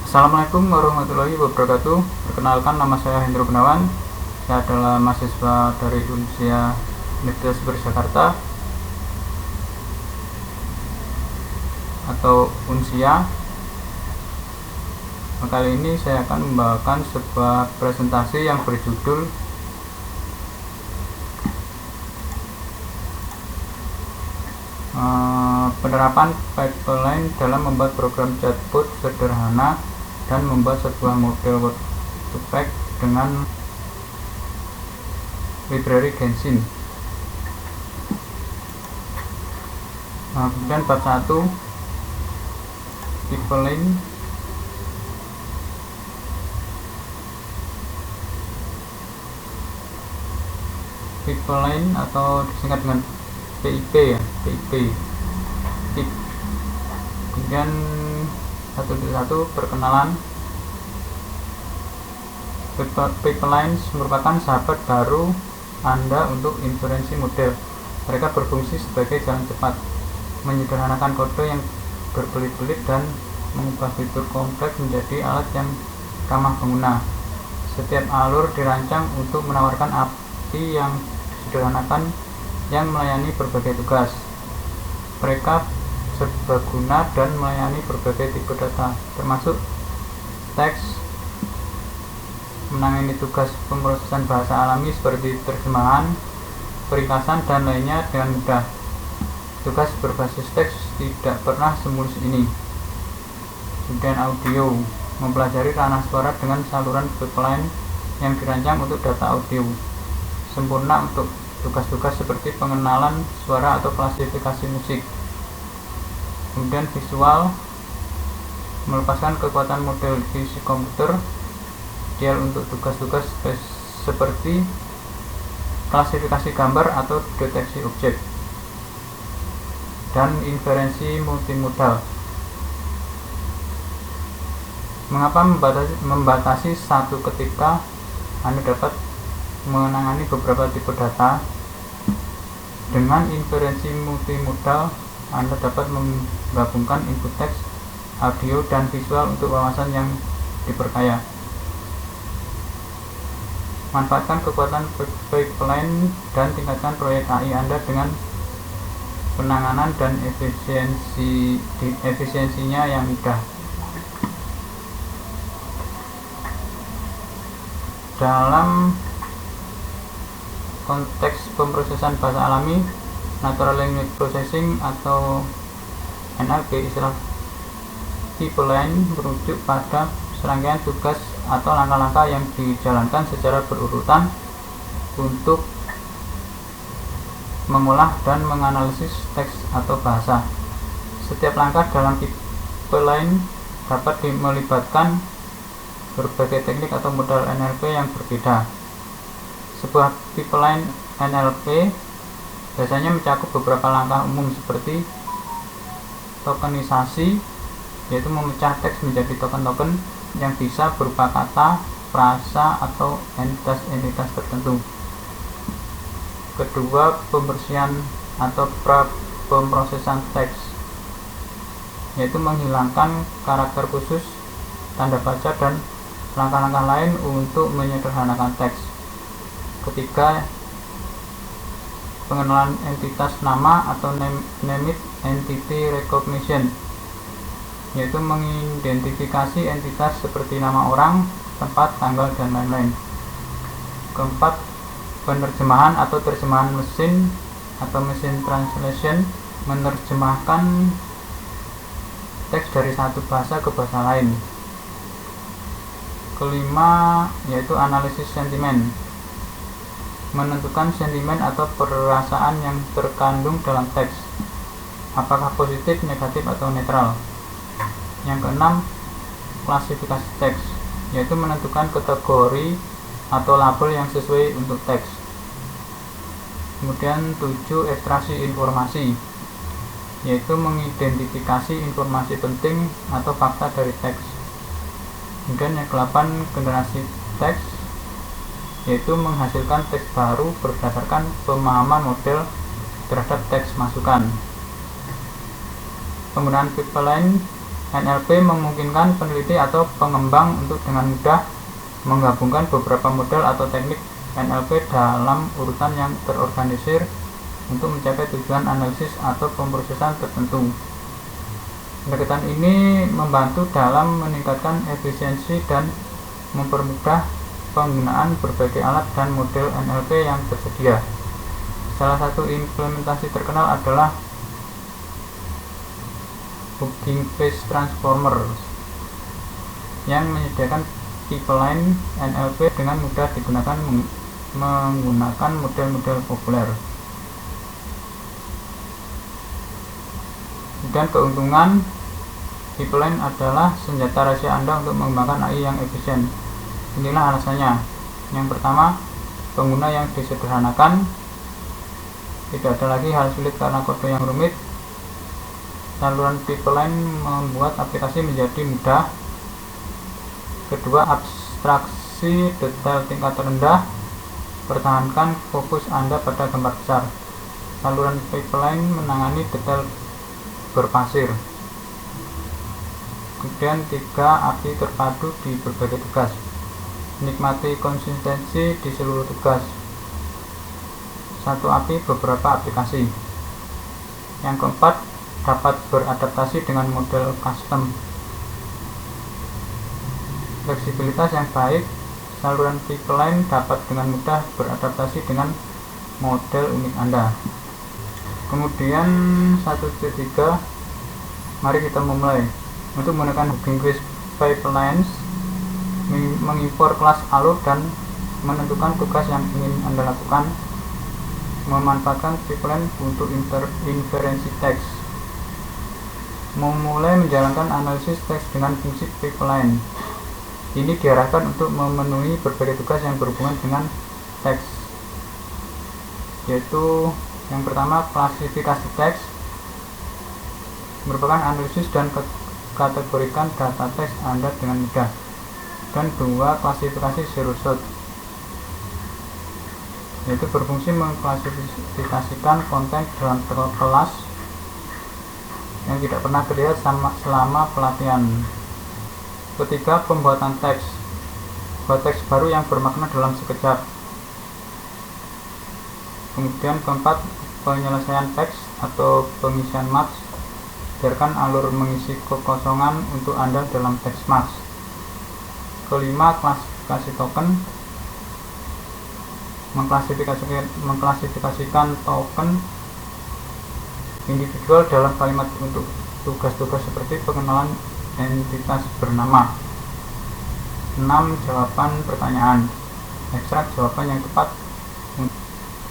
Assalamualaikum warahmatullahi wabarakatuh. Perkenalkan, nama saya Hendro Gunawan. Saya adalah mahasiswa dari Unsia Universitas Jakarta atau Unsia. Kali ini saya akan membawakan sebuah presentasi yang berjudul penerapan pipeline dalam membuat program chatbot sederhana dan membuat sebuah model word-to-vec dengan library Genshin. Kemudian bab 1, pipeline atau disingkat dengan PIP ya, PIP. Kemudian 1.1 perkenalan. Pipelines merupakan sahabat baru Anda untuk inferensi model. Mereka berfungsi sebagai jalan cepat, menyederhanakan kode yang berbelit-belit dan mengubah fitur kompleks menjadi alat yang ramah pengguna. Setiap alur dirancang untuk menawarkan API yang disederhanakan yang melayani berbagai tugas. Mereka serbaguna dan melayani berbagai tipe data, termasuk teks, menangani tugas pemrosesan bahasa alami seperti terjemahan, peringkasan, dan lainnya dengan mudah. Tugas berbasis teks tidak pernah semulus ini. Kemudian audio, mempelajari ranah suara dengan saluran pipeline yang dirancang untuk data audio, sempurna untuk tugas-tugas seperti pengenalan suara atau klasifikasi musik. Kemudian visual, melepaskan kekuatan model visi komputer ideal untuk tugas-tugas seperti klasifikasi gambar atau deteksi objek. Dan inferensi multimodal, mengapa membatasi satu ketika Anda dapat menangani beberapa tipe data. Dengan inferensi multimodal, Anda dapat menggabungkan input teks, audio, dan visual untuk wawasan yang diperkaya. Manfaatkan kekuatan pipeline dan tingkatkan proyek AI Anda dengan penanganan dan efisiensinya yang mudah. Dalam konteks pemrosesan bahasa alami, Natural Language Processing atau NLP, istilah pipeline merujuk pada serangkaian tugas atau langkah-langkah yang dijalankan secara berurutan untuk mengolah dan menganalisis teks atau bahasa. Setiap langkah dalam pipeline dapat melibatkan berbagai teknik atau modal NLP yang berbeda. Sebuah pipeline NLP biasanya mencakup beberapa langkah umum seperti tokenisasi, yaitu memecah teks menjadi token-token yang bisa berupa kata, frasa, atau entitas-entitas tertentu. Kedua, pembersihan atau pemrosesan teks, yaitu menghilangkan karakter khusus, tanda baca, dan langkah-langkah lain untuk menyederhanakan teks. Ketiga, pengenalan entitas nama atau named entity recognition, yaitu mengidentifikasi entitas seperti nama orang, tempat, tanggal, dan lain-lain. Keempat, penerjemahan atau terjemahan mesin atau machine translation, menerjemahkan teks dari satu bahasa ke bahasa lain. Kelima, yaitu analisis sentimen, menentukan sentimen atau perasaan yang terkandung dalam teks, apakah positif, negatif, atau netral. Yang keenam, klasifikasi teks, yaitu menentukan kategori atau label yang sesuai untuk teks. Kemudian 7, ekstraksi informasi, yaitu mengidentifikasi informasi penting atau fakta dari teks. Kemudian yang 8, generasi teks, yaitu menghasilkan teks baru berdasarkan pemahaman model terhadap teks masukan. Penggunaan pipeline NLP memungkinkan peneliti atau pengembang untuk dengan mudah menggabungkan beberapa model atau teknik NLP dalam urutan yang terorganisir untuk mencapai tujuan analisis atau pemrosesan tertentu. Pendekatan ini membantu dalam meningkatkan efisiensi dan mempermudah penggunaan berbagai alat dan model NLP yang tersedia. Salah satu implementasi terkenal adalah Hugging Face Transformer yang menyediakan pipeline NLP dengan mudah digunakan menggunakan model-model populer. Dan keuntungan pipeline adalah senjata rahasia Anda untuk mengembangkan AI yang efisien. Inilah alasannya. Yang pertama, pengguna yang disederhanakan. Tidak ada lagi hal sulit karena kode yang rumit. Saluran pipeline membuat aplikasi menjadi mudah. Kedua, abstraksi detail tingkat rendah. Pertahankan fokus Anda pada gambar besar. Saluran pipeline menangani detail berpasir. Kemudian tiga, api terpadu di berbagai tugas. Nikmati konsistensi di seluruh tugas. Satu api beberapa aplikasi. Yang keempat, dapat beradaptasi dengan model custom. Fleksibilitas yang baik. Saluran pipeline dapat dengan mudah beradaptasi dengan model unik Anda. Kemudian 1.3, mari kita memulai. Untuk menggunakan Hugging Face Pipelines, mengimpor kelas alur dan menentukan tugas yang ingin Anda lakukan, memanfaatkan pipeline untuk inferensi teks, memulai menjalankan analisis teks dengan fungsi pipeline. Ini diarahkan untuk memenuhi berbagai tugas yang berhubungan dengan teks, yaitu yang pertama, klasifikasi teks, merupakan analisis dan kategorikan data teks Anda dengan mudah. Dan dua, klasifikasi zero shot, yaitu berfungsi mengklasifikasikan konten dalam kelas yang tidak pernah terlihat selama pelatihan. Ketiga, pembuatan teks, buat teks baru yang bermakna dalam sekejap. Kemudian keempat, penyelesaian teks atau pengisian max, biarkan alur mengisi kekosongan untuk Anda dalam teks max. Kelima, klasifikasi token, mengklasifikasikan token individual dalam kalimat untuk tugas-tugas seperti pengenalan entitas bernama. 6, jawaban pertanyaan, ekstrak jawaban yang tepat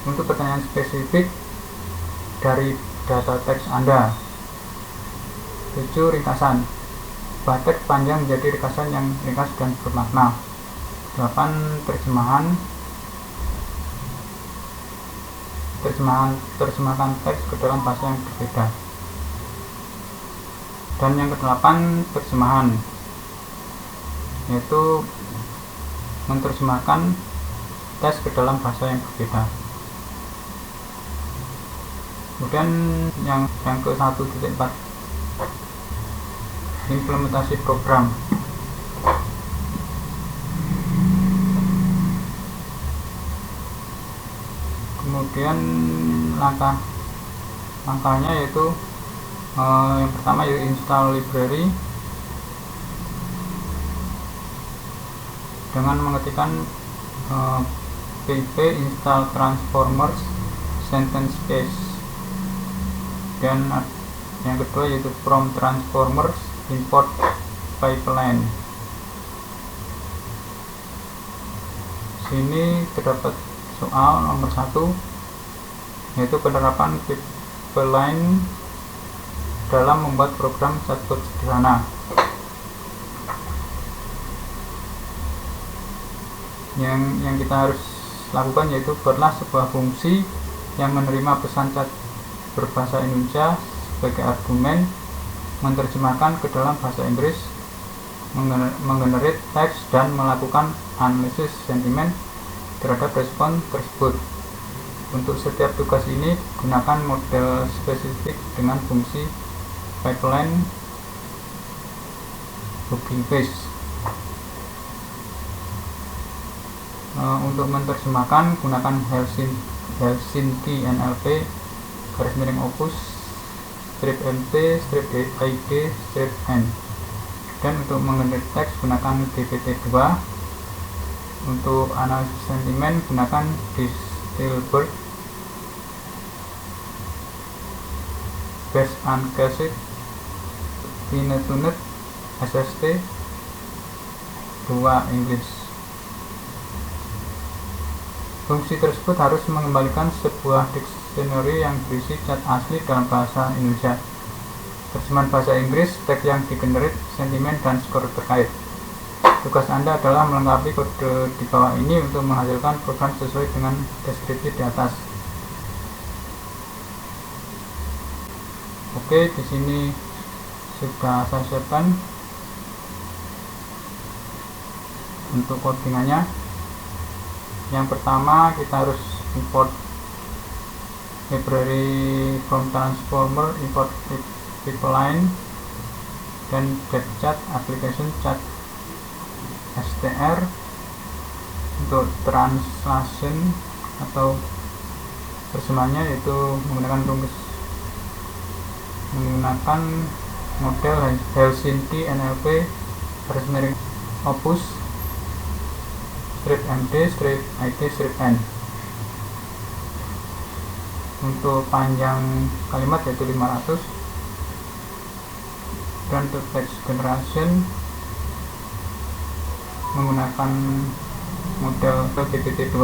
untuk pertanyaan spesifik dari data teks Anda. 7, ringkasan, ubah teks panjang menjadi ringkasan yang ringkas dan bermakna. 8, terjemahkan teks ke dalam bahasa yang berbeda. Dan yang ke-8, terjemahan, yaitu menerjemahkan teks ke dalam bahasa yang berbeda. Kemudian yang ke-1.4, implementasi program. Kemudian langkahnya yaitu yang pertama yaitu install library dengan mengetikkan pip install transformers sentence case. Dan yang kedua yaitu from transformers import pipeline. Sini terdapat soal nomor 1, yaitu penerapan pipeline dalam membuat program chatbot sederhana. Yang kita harus lakukan yaitu buatlah sebuah fungsi yang menerima pesan chat berbahasa Indonesia sebagai argumen, menerjemahkan ke dalam bahasa Inggris, menggenerate teks, dan melakukan analisis sentimen terhadap respon tersebut. Untuk setiap tugas ini, gunakan model spesifik dengan fungsi pipeline Hugging Face. Untuk menerjemahkan gunakan Helsinki NLP _opus -mt -id -n. Dan untuk mengendalikan teks gunakan GPT-2. Untuk analisis sentimen gunakan Dilbert, Best Uncased, Fine-tuned, SST 2 English. Fungsi tersebut harus mengembalikan sebuah dictionary yang berisi cat asli dalam bahasa Indonesia, terjemahan bahasa Inggris, teks yang digenerate, sentimen, dan skor terkait. Tugas Anda adalah melengkapi kode di bawah ini untuk menghasilkan program sesuai dengan deskripsi di atas. Oke, di sini sudah saya siapkan untuk codingannya. Yang pertama, kita harus import library from transformer, import pipeline, dan get chat application chat str. Untuk translation atau terjemahnya yaitu menggunakan model Helsinki NLP _opus -md -id -n. Untuk panjang kalimat yaitu 500. Dan untuk text generation menggunakan model GPT-2.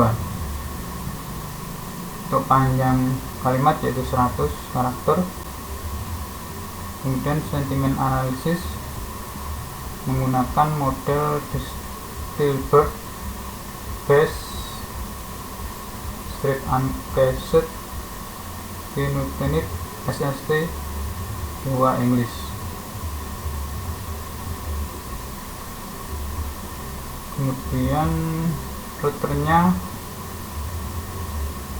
Untuk panjang kalimat yaitu 100 karakter. Kemudian sentimen analisis menggunakan model Dilbert, Best Uncased, Fine-tuned, SST 2 English. Kemudian routernya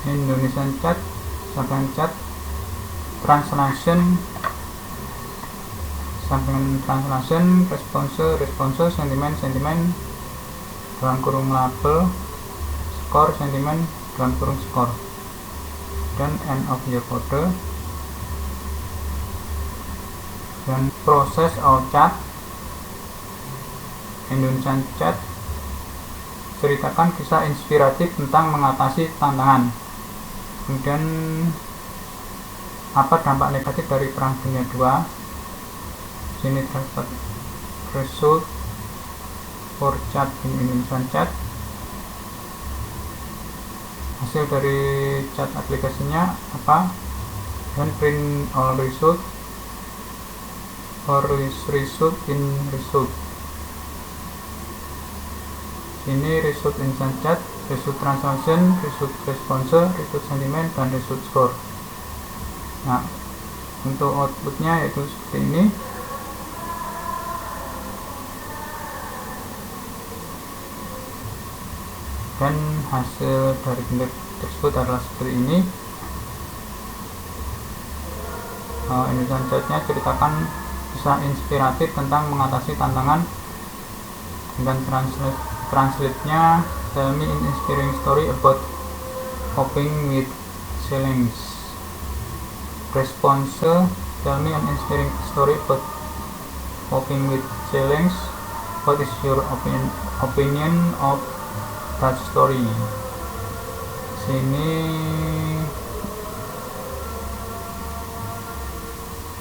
Indonesian Chat, sampaian chat, translation, response, sentimen dalam kurung label, skor, sentimen dalam kurung skor, dan end of year code. Dan proses all chat Indonesian Chat, ceritakan kisah inspiratif tentang mengatasi tantangan. Kemudian apa dampak negatif dari Perang Dunia II? Sini terdapat result for chat in Indonesian Chat, hasil dari chat aplikasinya apa, dan print all result or result in result. Ini result instant chat, result transaction, result response, result sentiment, dan result score. Nah, untuk outputnya yaitu seperti ini. Dan hasil dari bentuk tersebut adalah seperti ini. Indonesian Chat-nya ceritakan kisah inspiratif tentang mengatasi tantangan. Dan translate-nya, tell me an inspiring story about coping with challenge. Response, tell me an inspiring story about coping with challenge. What is your opinion of that story? Sini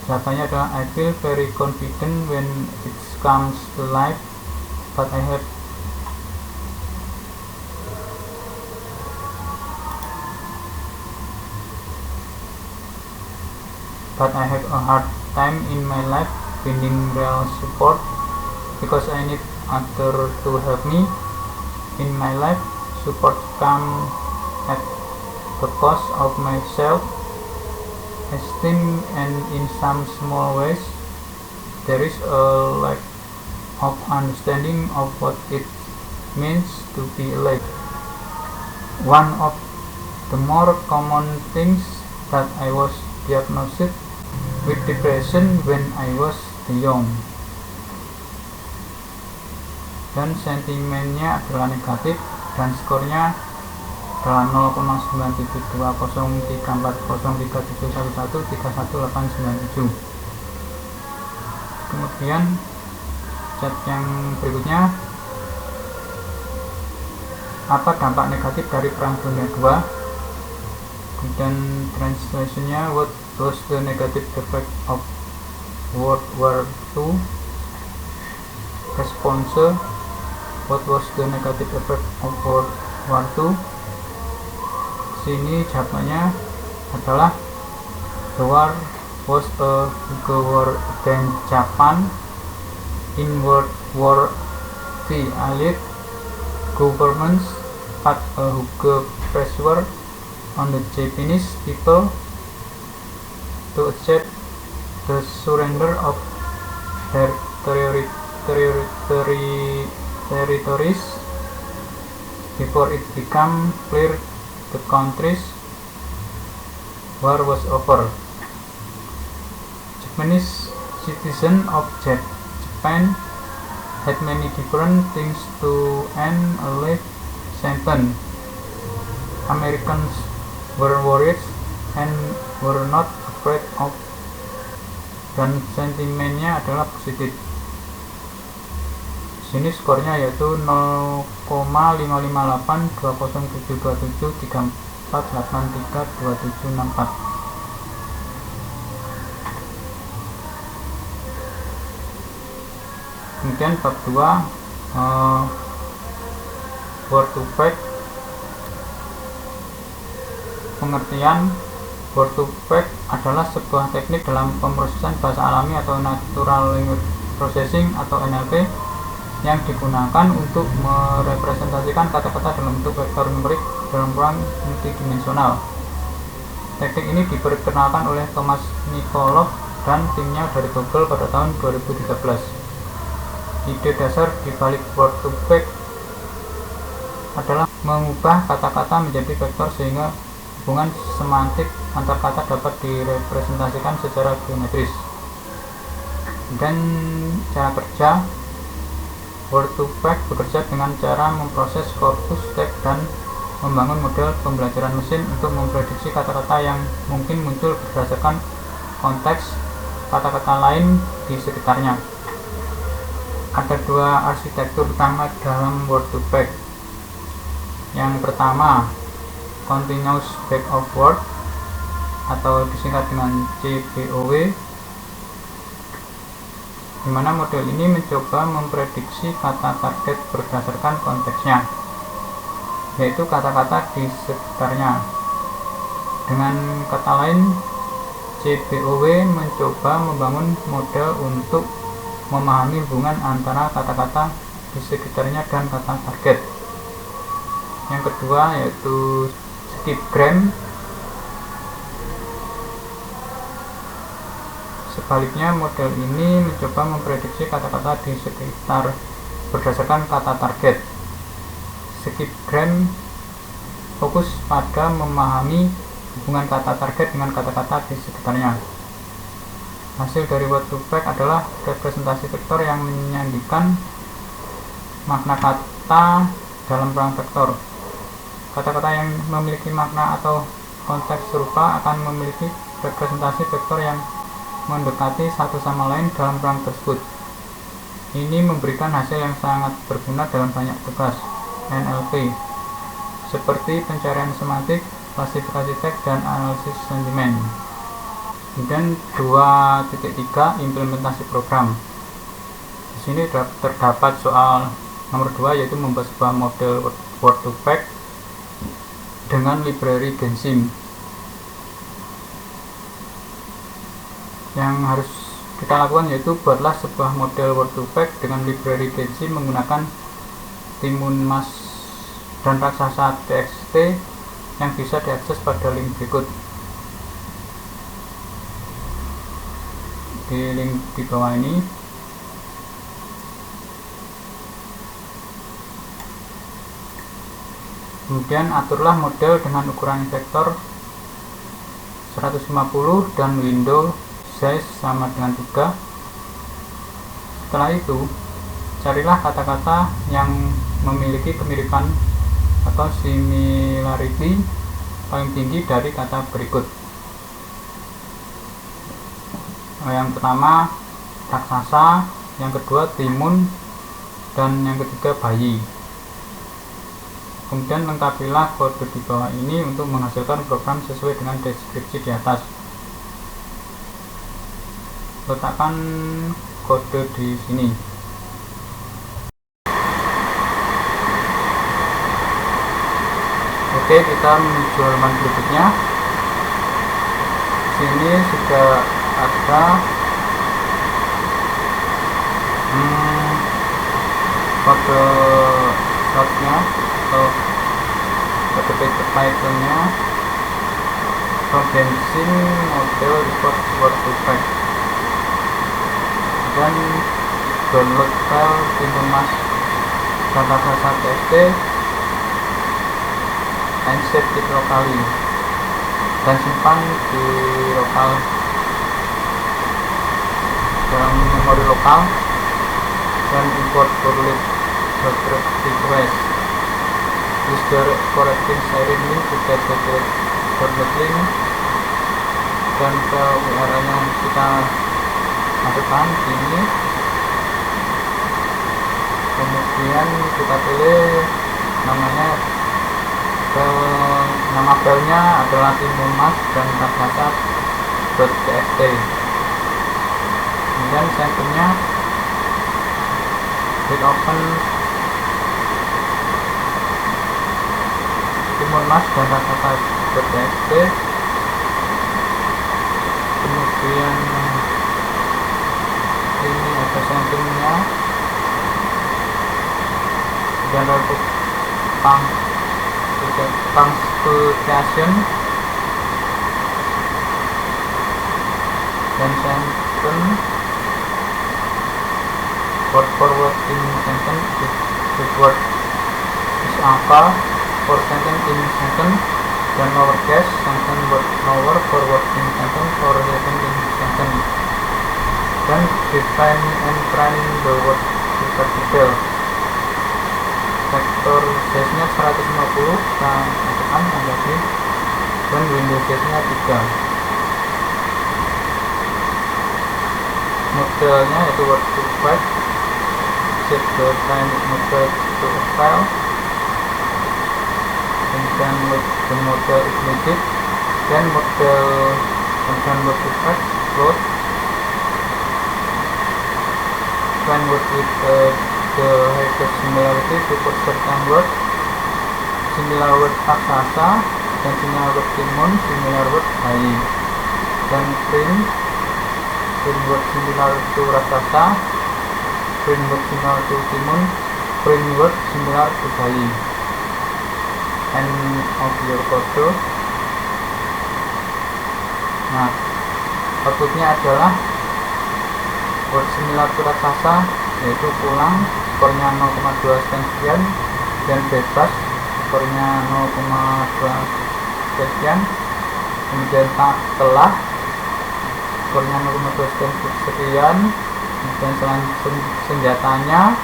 jawabannya adalah I feel very confident when it comes to life, but I have a hard time in my life finding real support because I need others to help me in my life. Support come at the cost of my self-esteem, and in some small ways there is a lack of understanding of what it means to be alive. One of the more common things that I was diagnosed with depression when I was young. dan sentimennya adalah negatif, dan skornya adalah 0,972034034037111311897. Kemudian chat yang berikutnya, apa dampak negatif dari Perang Dunia II? Kemudian translationnya, what was the negative effect of World War II? Response, what was the negative effect of World War II? Sini jawabannya adalah the war was a huge war against Japan. In World War the Allied governments put a huge pressure on the Japanese people to accept the surrender of their territories before it became clear the country's war was over. Japanese citizens of Japan had many different things to end a life sentence. Americans were worried and were not afraid of, dan sentimennya adalah positif. Sini skornya yaitu 0,558207734832764. Kemudian bab 2, word to fact. Pengertian, word to fact adalah sebuah teknik dalam pemrosesan bahasa alami atau natural language processing atau NLP yang digunakan untuk merepresentasikan kata-kata dalam bentuk vektor numerik dalam ruang multidimensional. Teknik ini diperkenalkan oleh Thomas Nikolov dan timnya dari Google pada tahun 2013. Ide dasar di balik word to fact adalah mengubah kata-kata menjadi vektor sehingga hubungan semantik antar kata dapat direpresentasikan secara geometris. Dan cara kerja, word to fact bekerja dengan cara memproses korpus teks dan membangun model pembelajaran mesin untuk memprediksi kata-kata yang mungkin muncul berdasarkan konteks kata-kata lain di sekitarnya. Ada dua arsitektur utama dalam word to fact. Yang pertama, continuous back of word atau disingkat dengan CBOW, di mana model ini mencoba memprediksi kata target berdasarkan konteksnya, yaitu kata-kata di sekitarnya. Dengan kata lain, CBOW mencoba membangun model untuk memahami hubungan antara kata-kata di sekitarnya dan kata target. Yang kedua yaitu skipgram. Sebaliknya, model ini mencoba memprediksi kata-kata di sekitar berdasarkan kata target. Skipgram fokus pada memahami hubungan kata target dengan kata-kata di sekitarnya. Hasil dari word to fact adalah representasi vektor yang menyandikan makna kata dalam perang vektor. Kata-kata yang memiliki makna atau konteks serupa akan memiliki representasi vektor yang mendekati satu sama lain dalam perang tersebut. Ini memberikan hasil yang sangat berguna dalam banyak tugas NLP, seperti pencarian semantik, klasifikasi teks, dan analisis sentimen. Dan 2.3 implementasi program. Di sini terdapat soal nomor 2, yaitu membuat sebuah model word to fact dengan library Gensim. Yang harus kita lakukan yaitu buatlah sebuah model word to fact dengan library Gensim menggunakan timun mas dan raksasa txt yang bisa diakses pada link berikut. Di link di bawah ini. Kemudian aturlah model dengan ukuran vektor 150 dan window size sama dengan 3. Setelah itu, Carilah kata-kata yang memiliki kemiripan atau similarity paling tinggi dari kata berikut. Yang pertama raksasa, yang kedua timun, dan yang ketiga bayi. Kemudian lengkapilah kode di bawah ini untuk menghasilkan program sesuai dengan deskripsi di atas. Letakkan kode di sini. Oke, kita menuju halaman berikutnya. Sini sudah ada kode shortnya atau kode Pythonnya bensin model report word effect, dan download file timun mas data basa txt and save it locally, dan simpan di lokal dalam memori lokal, dan import correlate request. Use the correcting sharing link to get the download link, dan ke URL nya kita masukkan ini. Kemudian kita pilih namanya, nama filenya adalah timunmas dan datadata.txt. Kemudian sampelnya hit open timunmas dan datadata.txt. Kemudian ini ada sampelnya, dan untuk punctuation dan sentence word forward in sentence with word is apa for sentence in sentence, dan lowercase sentence word lower forward in sentence for sentence in sentence, dan define and train the word super detail. Vektor size nya 150 kita masukkan lagi, dan window size nya 3. Modelnya yaitu word to effect, set the time model to file, kemudian the model is needed, then model kemudian word to effect load, when word with the highest similarity to certain word, similar word raksasa, dan similar word timun, similar word bayi, dan print word similar to raksasa, print word similar to timun, print word similar to bayi. End of your code. Nah, outputnya adalah word similar to raksasa yaitu pulang, skornya 0,2 sekian, dan bebas skornya 0,2 sekian. Kemudian telah skornya 0,2 sekian, kemudian selanjutnya senjatanya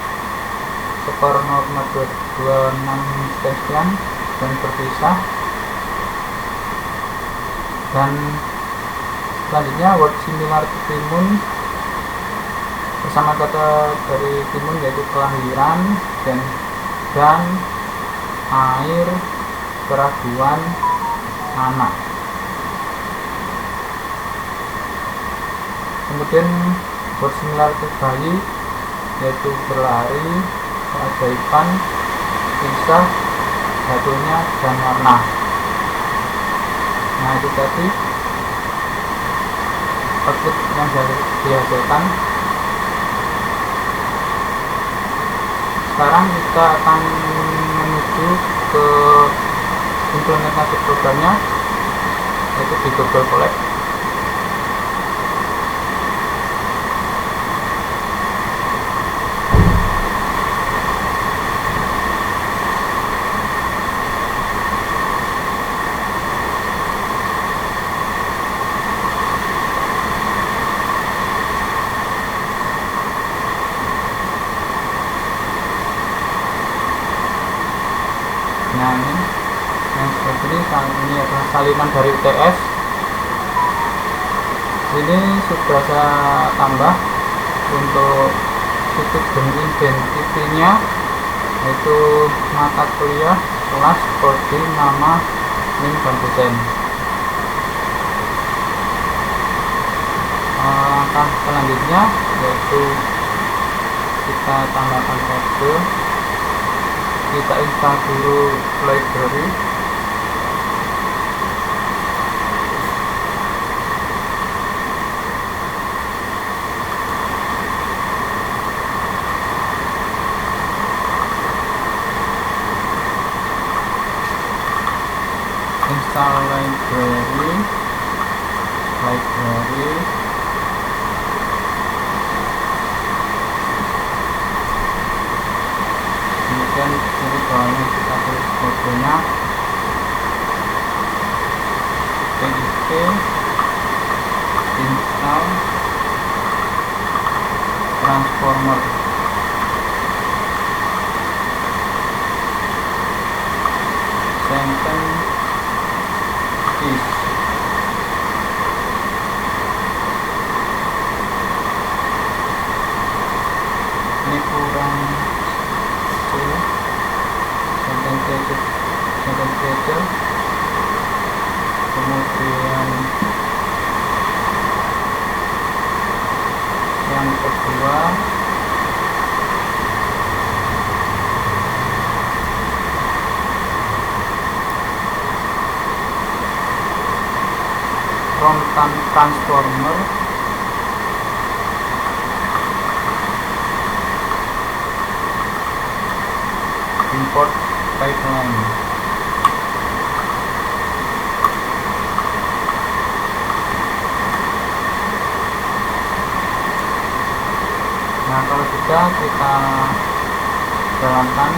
skor 0,226 sekian dan berpisah. Dan selanjutnya word similar to timun bersama kata dari timun yaitu kelahiran, dan air, keraguan, anak. Kemudian word similar to bayi yaitu berlari, keajaiban, pisah, jatuhnya, dan warna. Nah, itu tadi output yang dihasilkan. Sekarang kita akan menuju ke implementasi programnya, yaitu di Google Colab. ini adalah salinan dari UTS. Ini sudah saya tambah untuk student identity-nya, yaitu mata kuliah, kelas, prodi, nama, NIM, dan dosen. Langkah selanjutnya yaitu kita tambahkan kode, kita install dulu library. Install library, kemudian di bawahnya kita tulis kodenya pip install transformer. Sentence is ini kurang sentence creator, kemudian yang kedua from transformer, import pipeline. Nah, kalau sudah kita jalankan.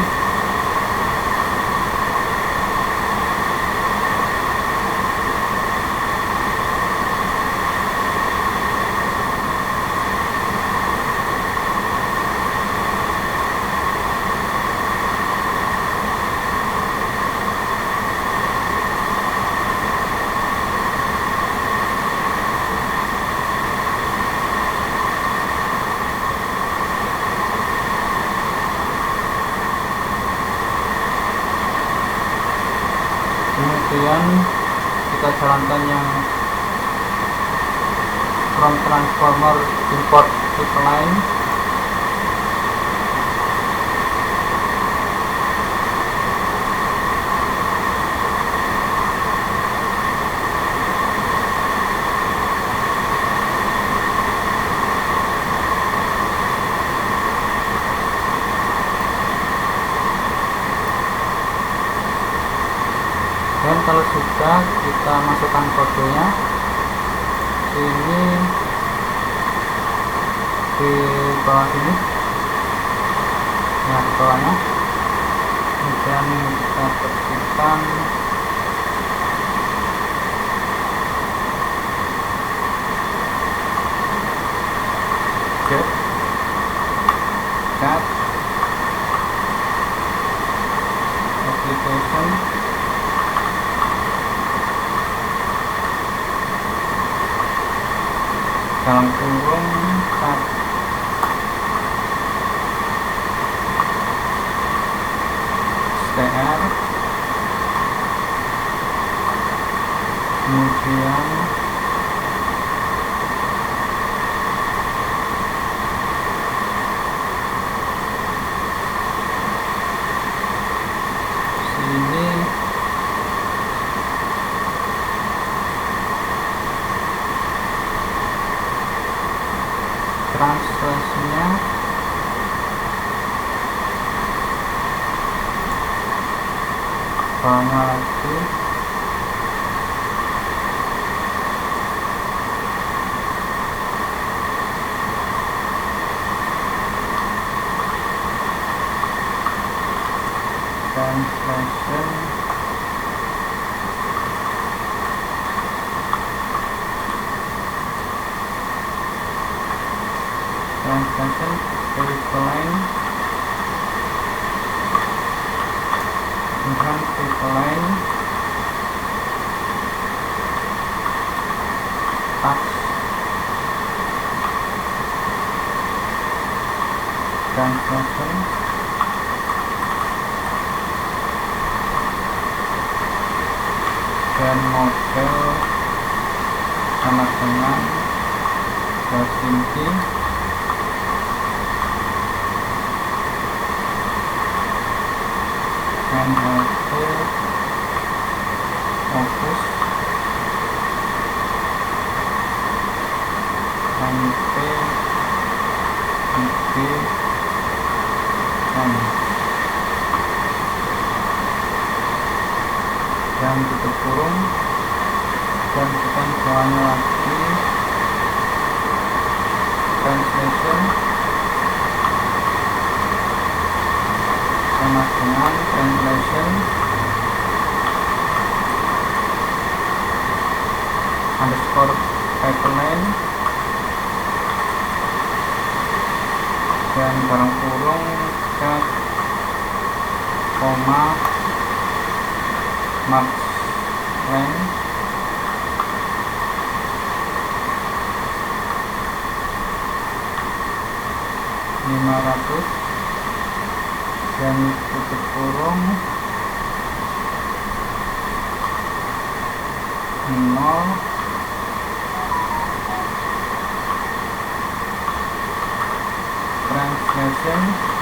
Kemudian kita jalankan yang from transformer import pipeline. Dan kalau sudah, kita masukkan kodenya. Ini di bawah sini, ya di bawahnya. Kemudian kita ketikkan get application dalam kurung str, kemudian sini translasinya bawahnya lagi translation pipeline, kemudian pipeline dan model sama dengan Helsinki NLP Opus MP IP M dan tutup kurung dan kita bawahnya lagi translation sama dengan translation underscore pipeline dan barang kurung cat koma max length (500) dan tutup kurung 0 translation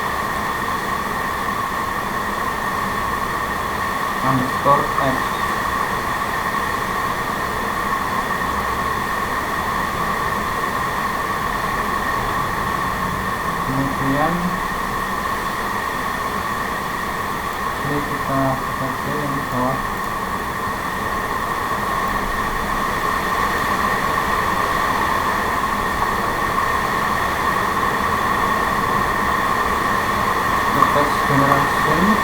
underscore x kemudian ini kita pakai yang di bawah text generation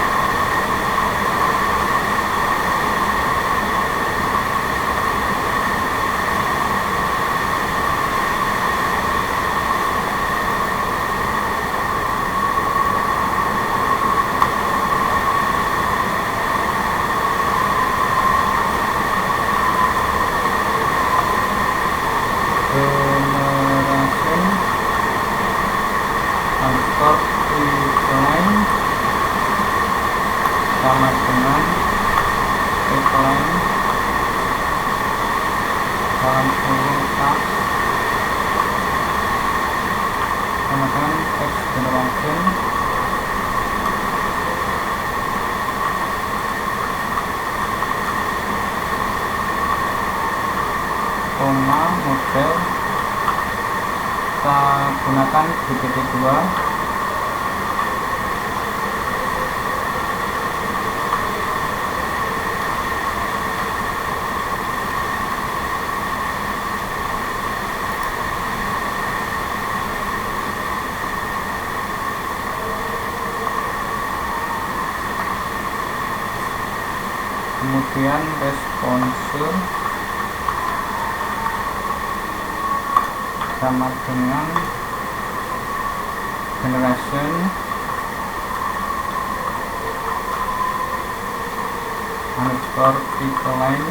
underscore pipeline sama dengan pipeline dalam kurung tab sama dengan text generation koma model kita gunakan GPT-2 kemudian response sama dengan generation underscore pipeline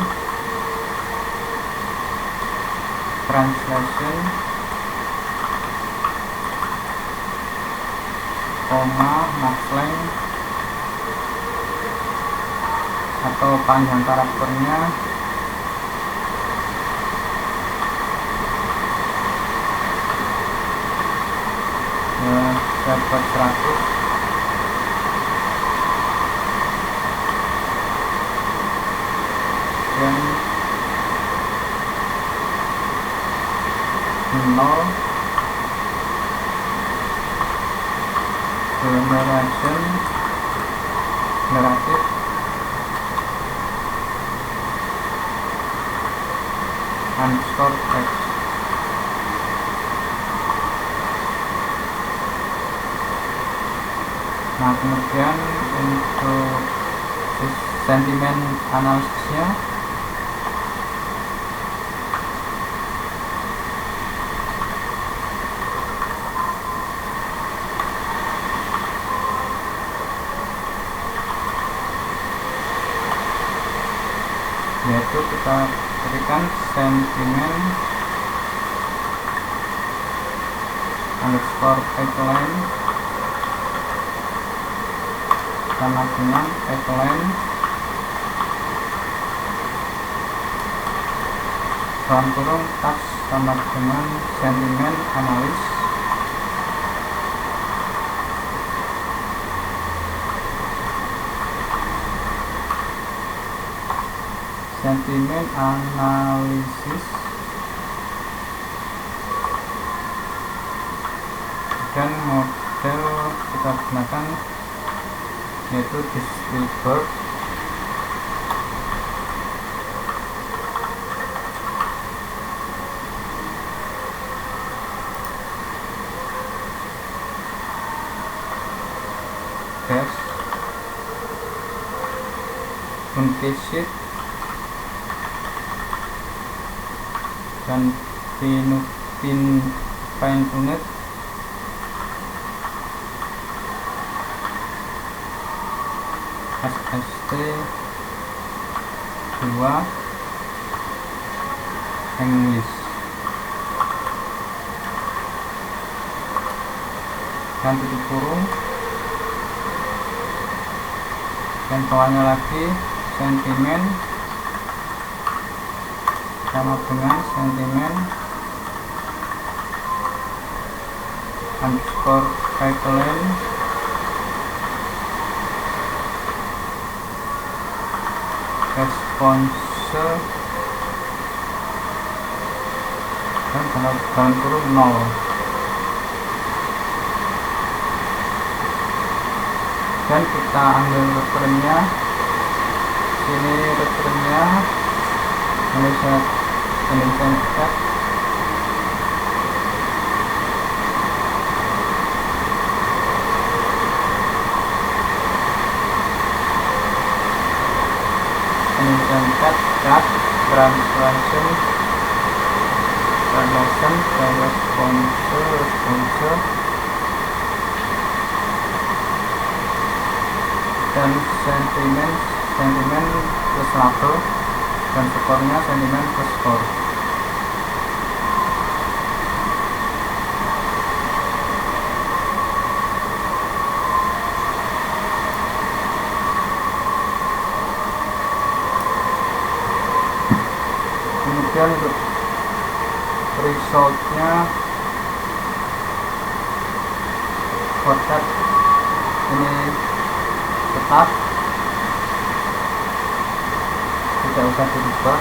translation koma max length atau panjang karakternya dapat 100 dan 0 generation generatif underscore text. Nah, kemudian untuk sentimen analisisnya yaitu kita berikan sentimen underscore pipeline sama dengan pipeline dalam kurung touch sama dengan sentimen analis. Sentimen analisis dan model kita gunakan yaitu Distilbert. Dash Unit dan Pin Unit SST 2 English dan tutup kurung, dan bawahnya lagi sentimen sama dengan sentimen underscore pipeline response dan dalam kurung 0. Dan kita ambil referennya, sini referennya Indonesia Cat. Indonesia Cat translation response dan sentimen plus label, dan skornya sentimen plus skor. Kemudian untuk resultnya forecast ini tetap, tidak usah dirubah.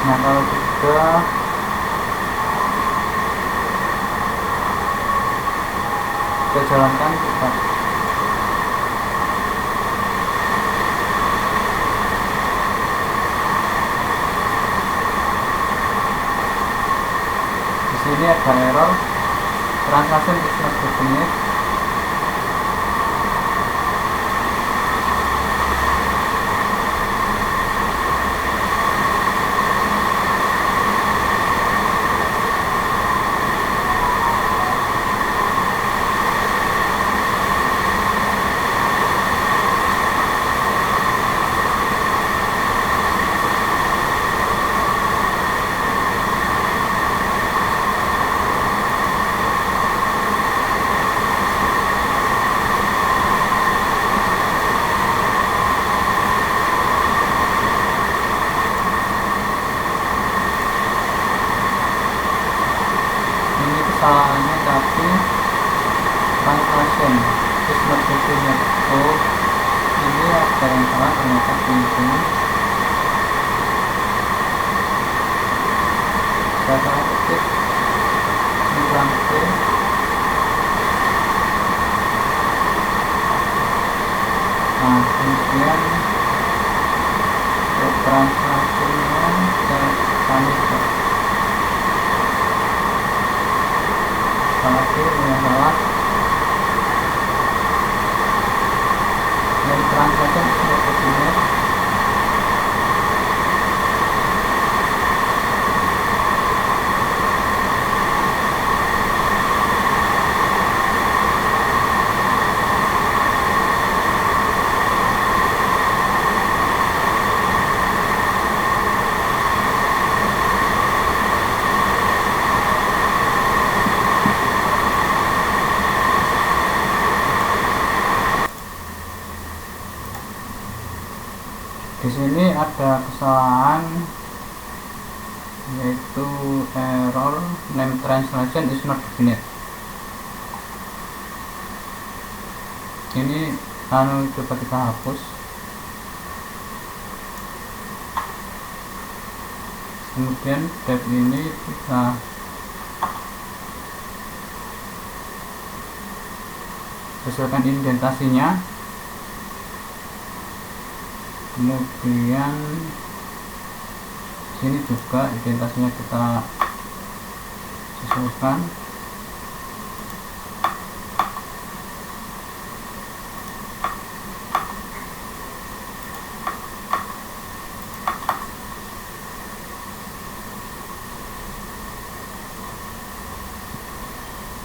Nah, kalau sudah kita jalankan, kita di sini ada error transaction is not definite. Kesalahannya tapi translation is not definite. Oh, ini ada yang salah ternyata di sini. Saya salah ketik ini langsung. Nah, kemudian translasinya kami lagi yang salah dari transaction sepertinya. Di sini ada kesalahan, yaitu error name translation is not definite. Ini coba kita hapus. Kemudian tab ini kita sesuaikan indentasinya. Kemudian sini juga indentasinya kita sesuaikan.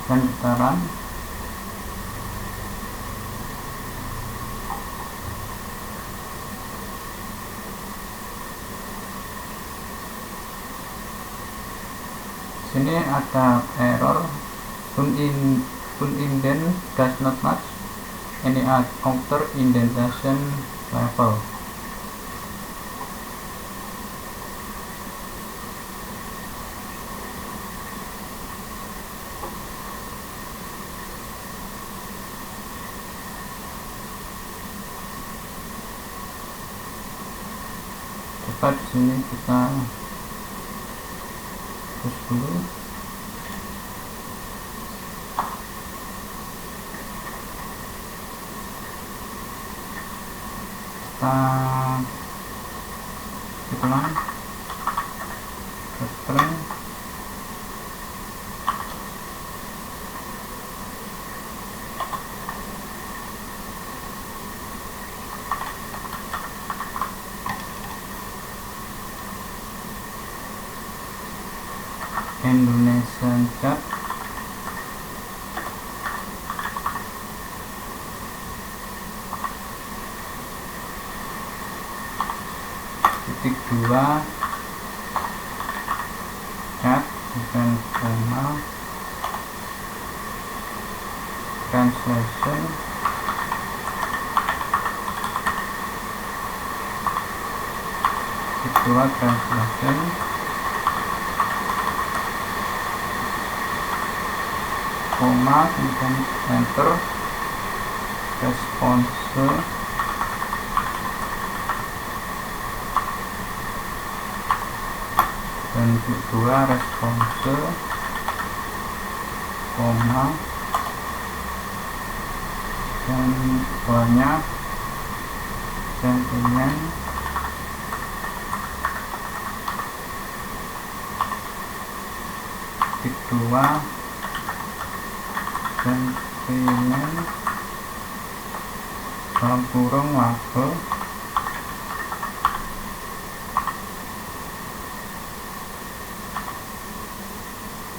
Dan kita run. Sini ada error indent does not match any outer indentation level. Coba di sini kita terus dulu. Kita ulang. Return. Indonesian chat. Titik 2 chat dan koma translation titik 2 translation koma kemudian enter response dan kedua response koma dan bawahnya sentiment titik 2 sentiment dalam kurung label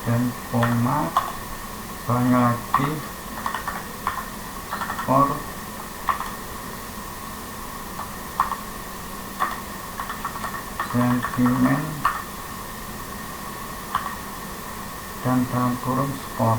dan koma bawahnya lagi skor sentiment dan dalam kurung skor.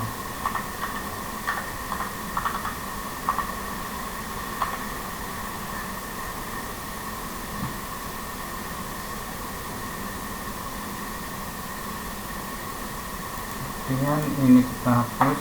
Kemudian ini kita hapus.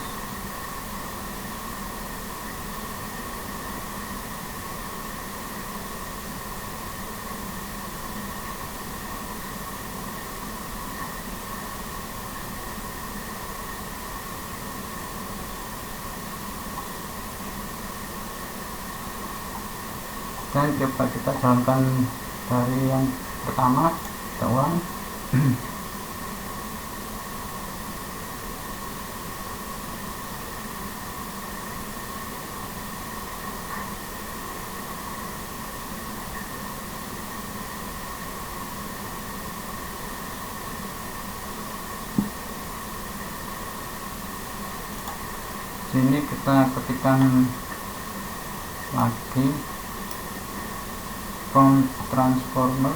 Dan coba kita jalankan dari yang pertama, kita ulang. Sini kita ketikkan lagi from transformer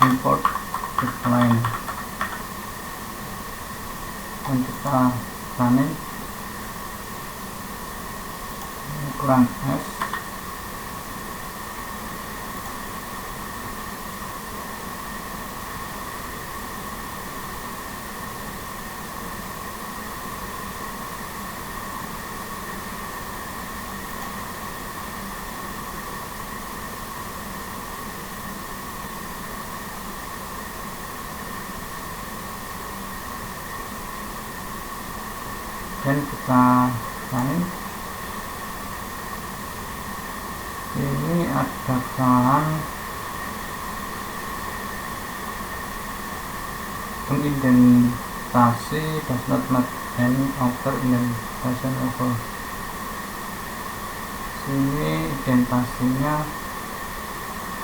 import decline kita running kurang S. Dan kita running, ini ada kesalahan pengidentasi does not match any outer identification over. Sini identasinya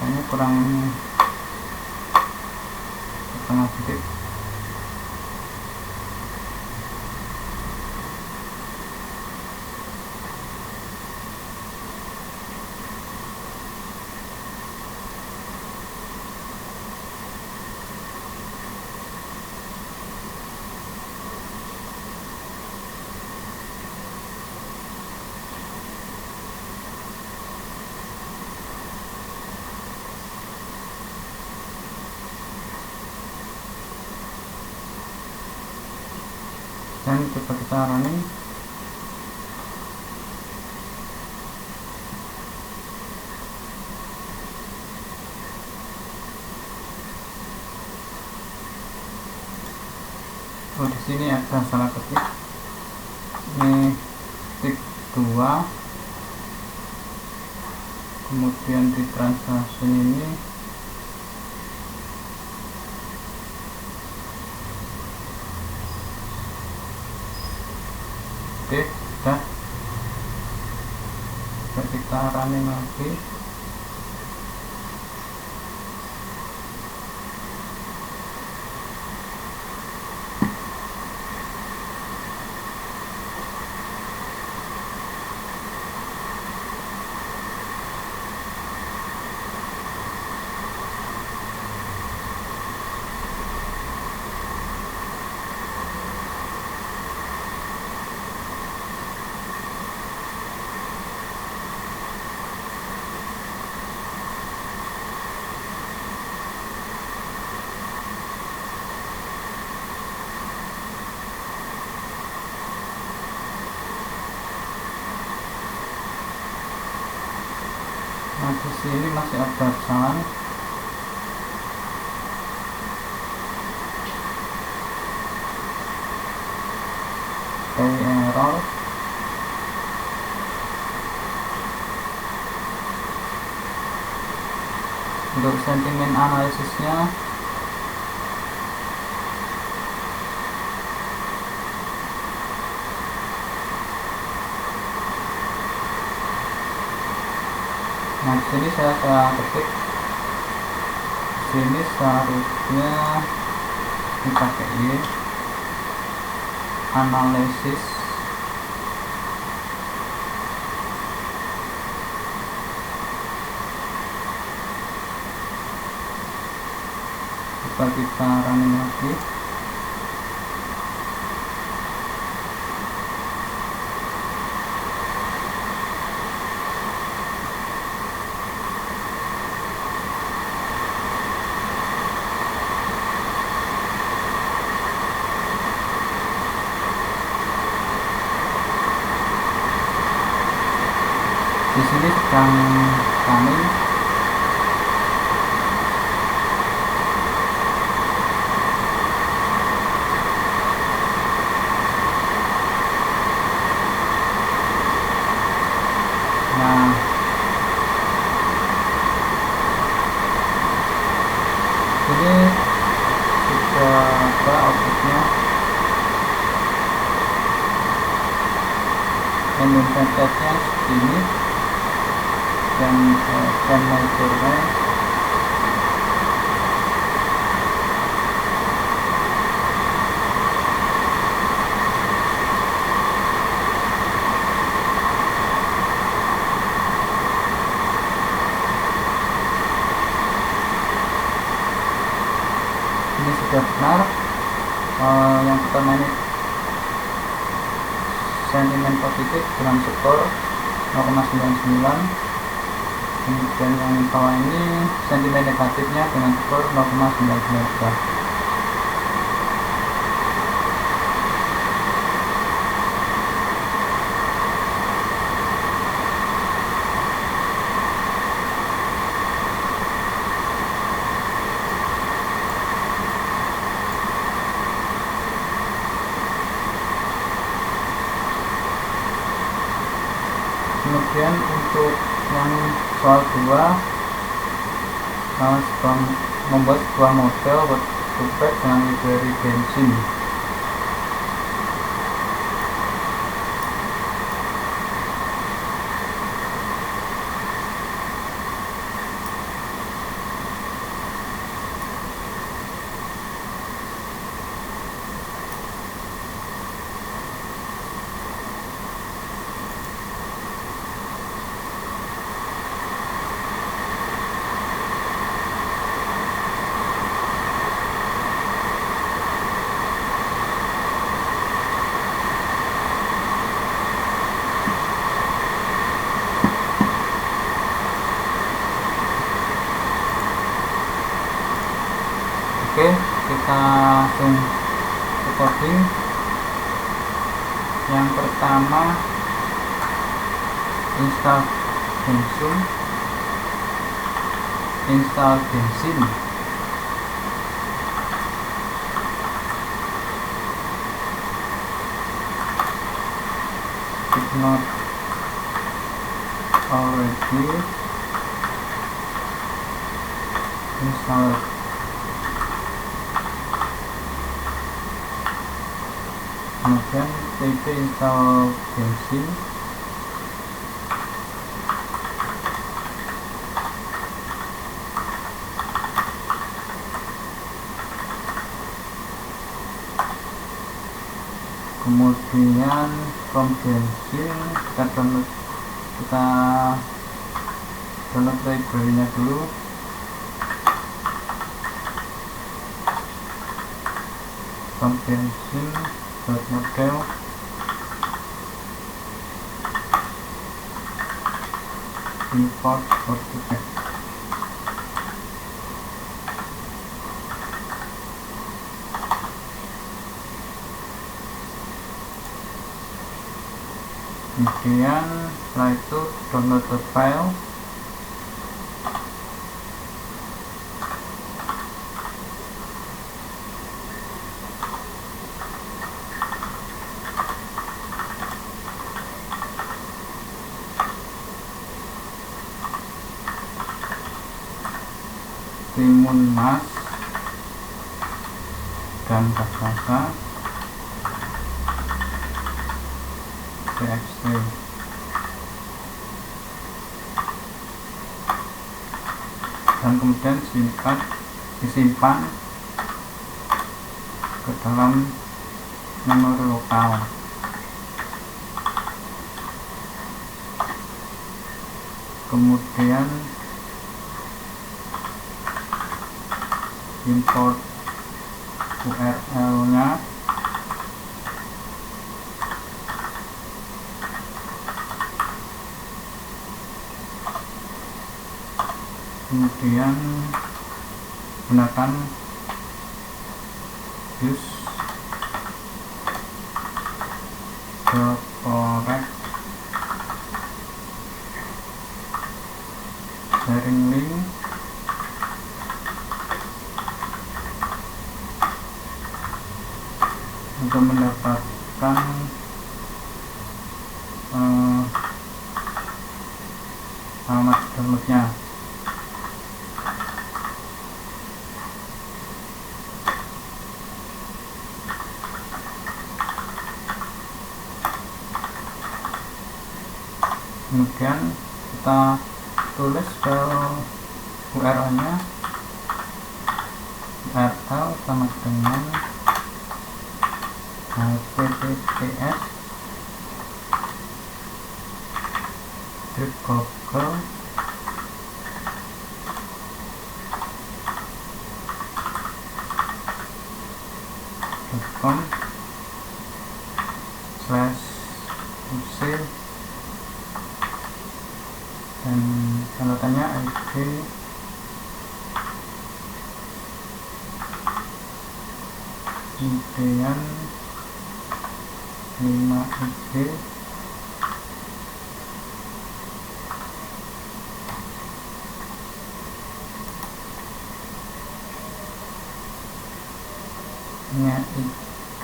kayaknya kurang setengah detik. Dan coba kita running, di sini ada salah ketik, ini titik 2, kemudian di transaksi ini sudah. Kita running lagi, nah di sini masih ada kesalahan. Error, untuk sentimen analisisnya nah di sini saya ketik, sini seharusnya dipakai analisis coba kita running lagi. Di sini sedang running, nah ini sudah apa outputnya, dan percentage-nya segini, dan measure-nya ini sudah benar. Yang pertama ini sentimen positif dengan skor 0,99. Kemudian yang bawah ini sentimen negatifnya dengan skor 0,99. Kemudian untuk yang soal 2, membuat sebuah model WordPress dengan library Genshin. Oke, kita langsung ke coding. Yang pertama, install Genshin. If not already installed, kemudian cp install Genshin. Kemudian from Genshin kita download library-nya dulu. From Genshin model, import WordPress. Kemudian setelah itu download the file. Timun Mas dan raksasa txt. Dan kemudian disimpan ke dalam memori lokal. Kemudian import URL-nya, kemudian gunakan use the correct sharing link untuk mendapatkan alamat downloadnya. Kemudian kita tulis ke URL-nya, URL sama dengan https google.com/. kemudian 5IG nya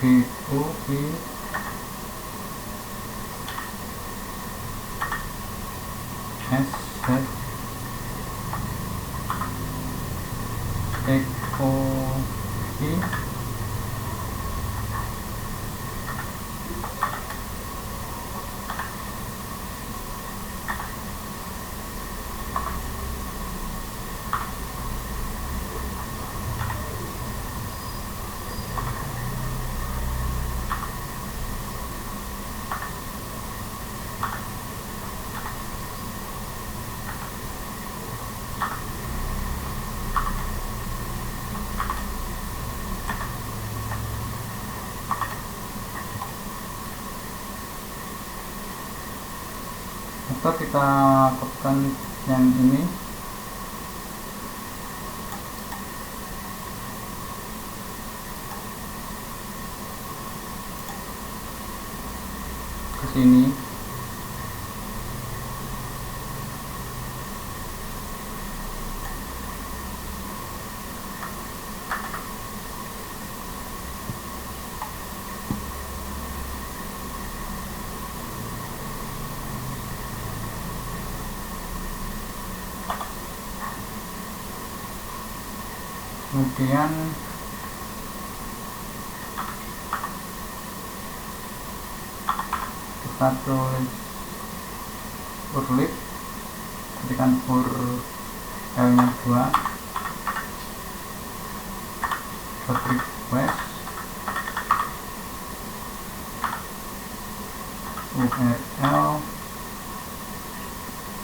IGUI SZ EKOI atau kita kopikan yang ini ke sini. Kemudian kita tulis urlib, ketikkan L nya 2 dot request URL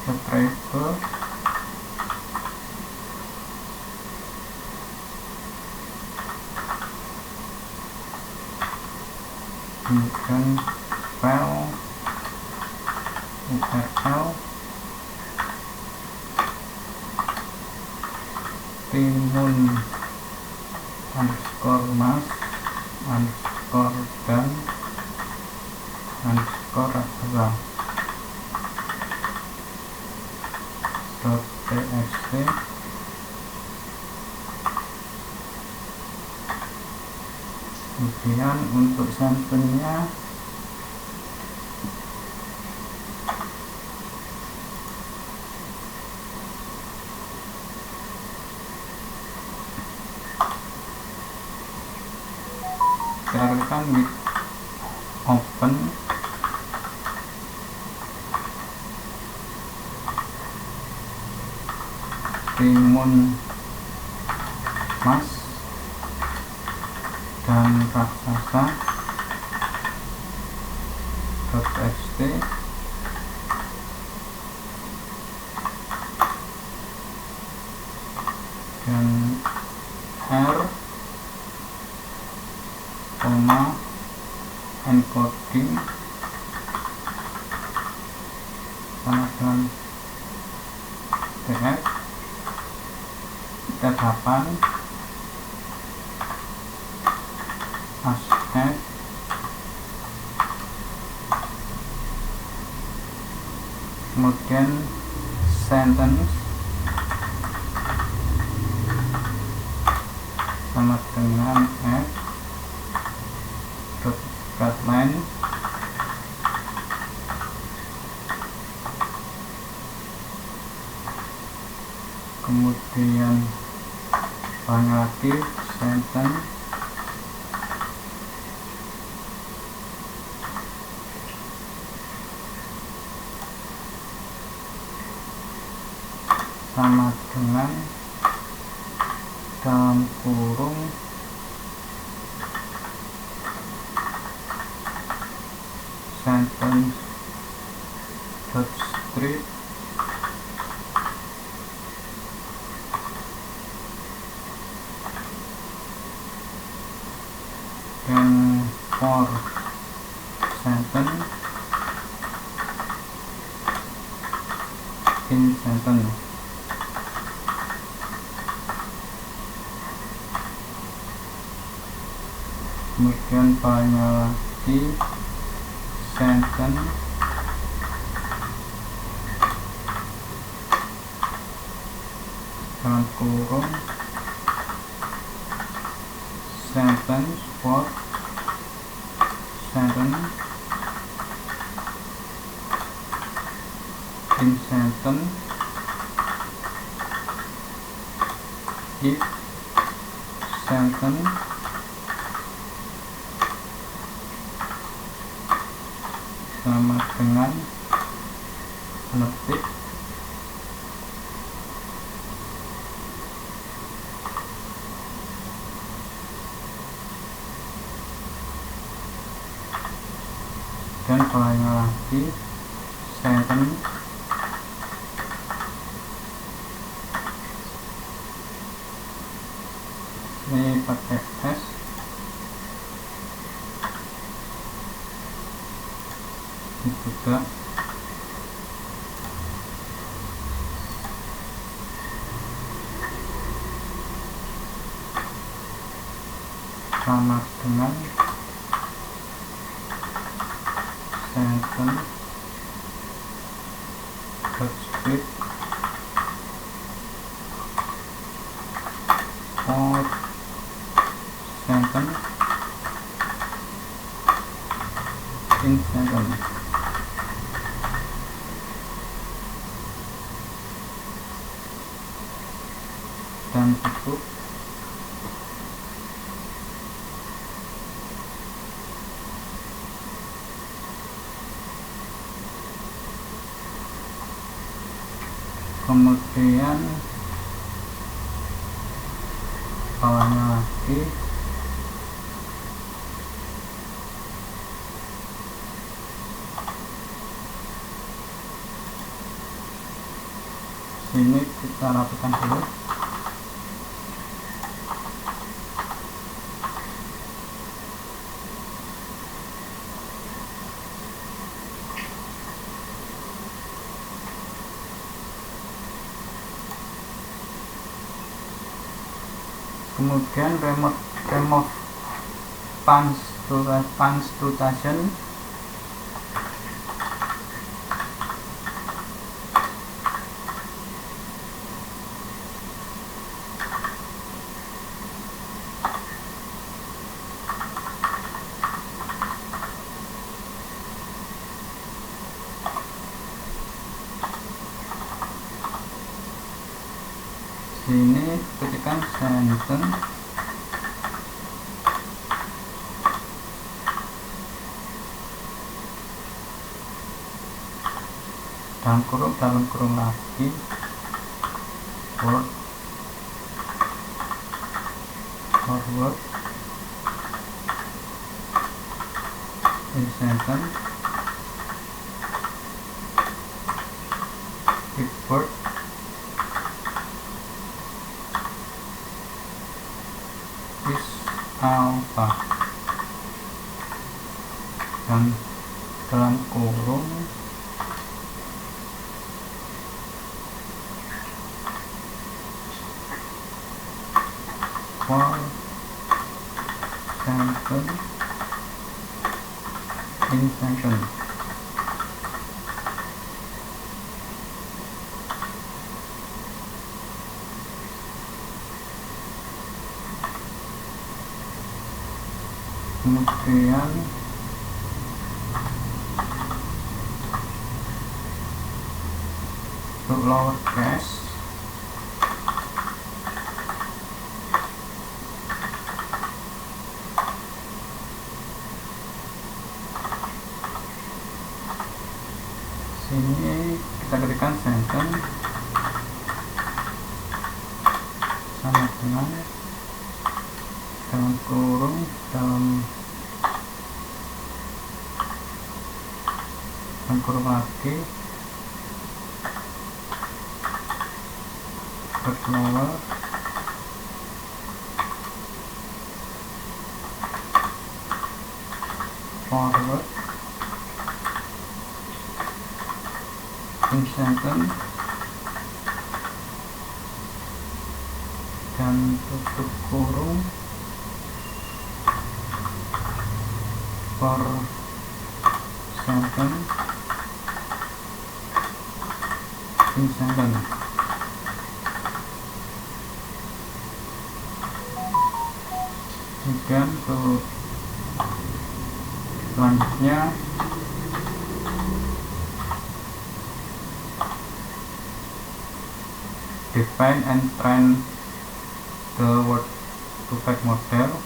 subscriber kemudian file URL timun underscore mas underscore dan underscore adalah .txt kemudian untuk sampelnya kita klikkan with open timun mas dan raksasa .txt dan R encoding sama dengan TF kita 8 hashtag kemudian sentence sama dengan guideline kemudian banyak lagi sentence sama dengan dalam kurung sentence .strip dan for sentence in sentence kemudian bawahnya lagi sentence dalam kurung sentence for sentence in sentence if sentence sama dengan penerbit dan bawahnya lagi sentence ini pakai S ini juga sama dengan sentence script or sentence in sentence dan cukup. Kemudian bawahnya lagi sini kita rapikan dulu. Kemudian remove punctuation sini ketikkan sentence dalam kurung lagi word forward in sentence with word is alpha dan dalam kurung for sentence in sentence kemudian untuk lower case sini kita ketikkan sentence sama dengan dalam kurung dalam kurung lagi lower forward in sentence dan tutup kurung for 7 in 7. Kemudian untuk selanjutnya define and train the word to fact model.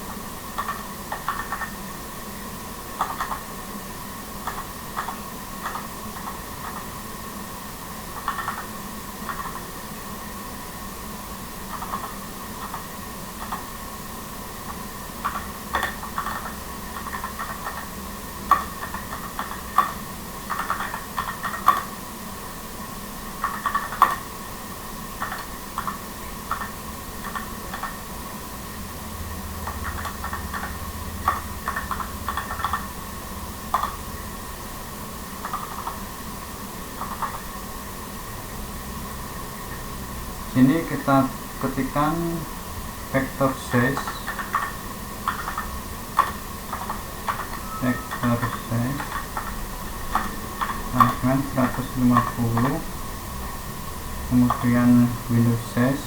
Sini kita ketikkan vektor size, dengan 150, kemudian window size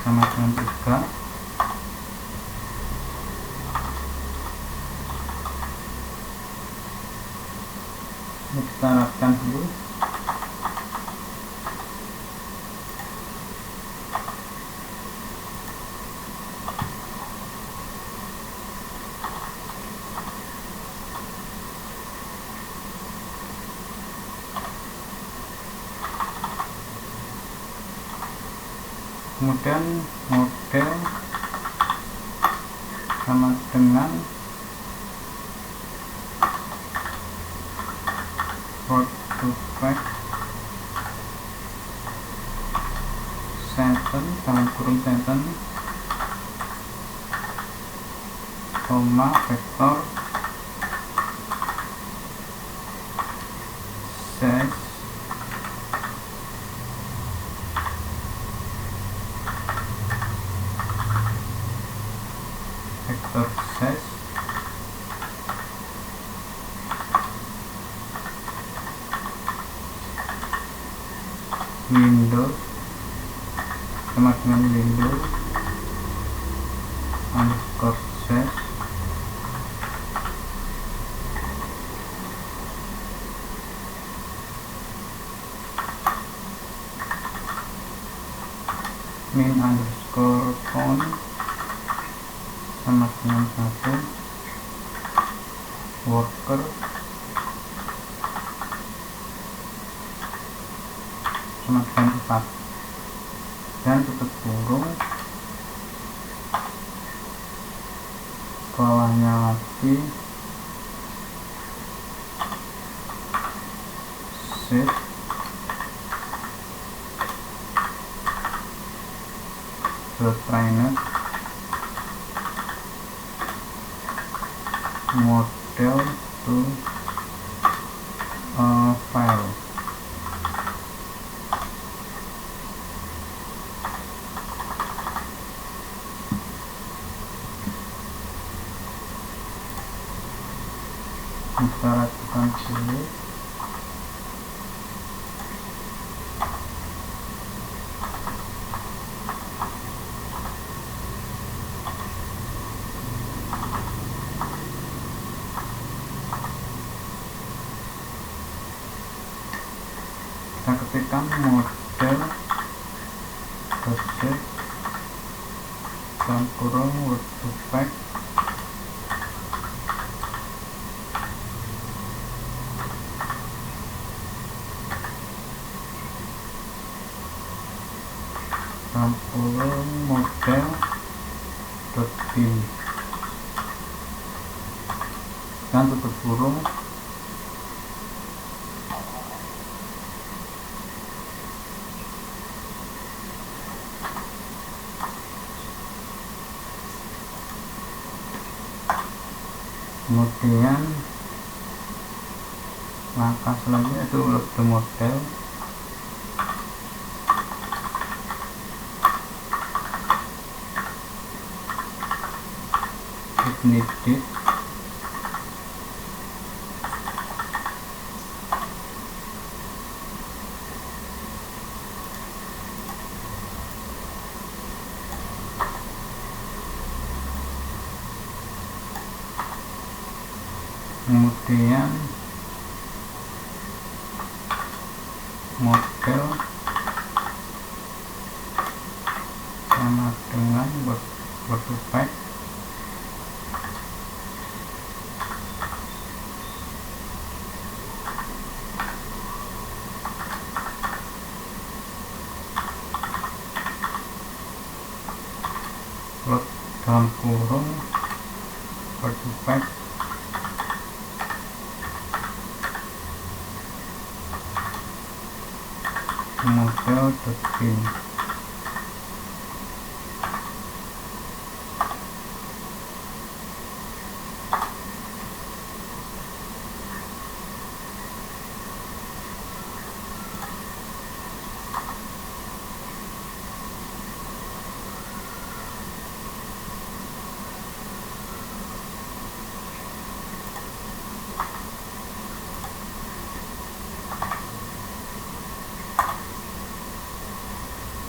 sama dengan 3. Ini kita rapkan dulu. Kemudian model sama dengan word to fact 7 dalam kurung 7, koma vektor size vektor size Windows sama dengan Windows underscore size min underscore font sama dengan 1 worker sama dengan 4 dan tutup kurung, bawahnya lagi shift trainer model to file. Kita lakukan dulu. Kita ketikkan model objek dalam kurung word to fact dalam kurung model dot bin dan tutup kurung. Kemudian langkah selanjutnya itu load the model. needed. Kemudian model sama dengan WordPad. Load dalam kurung WordPad model.bin.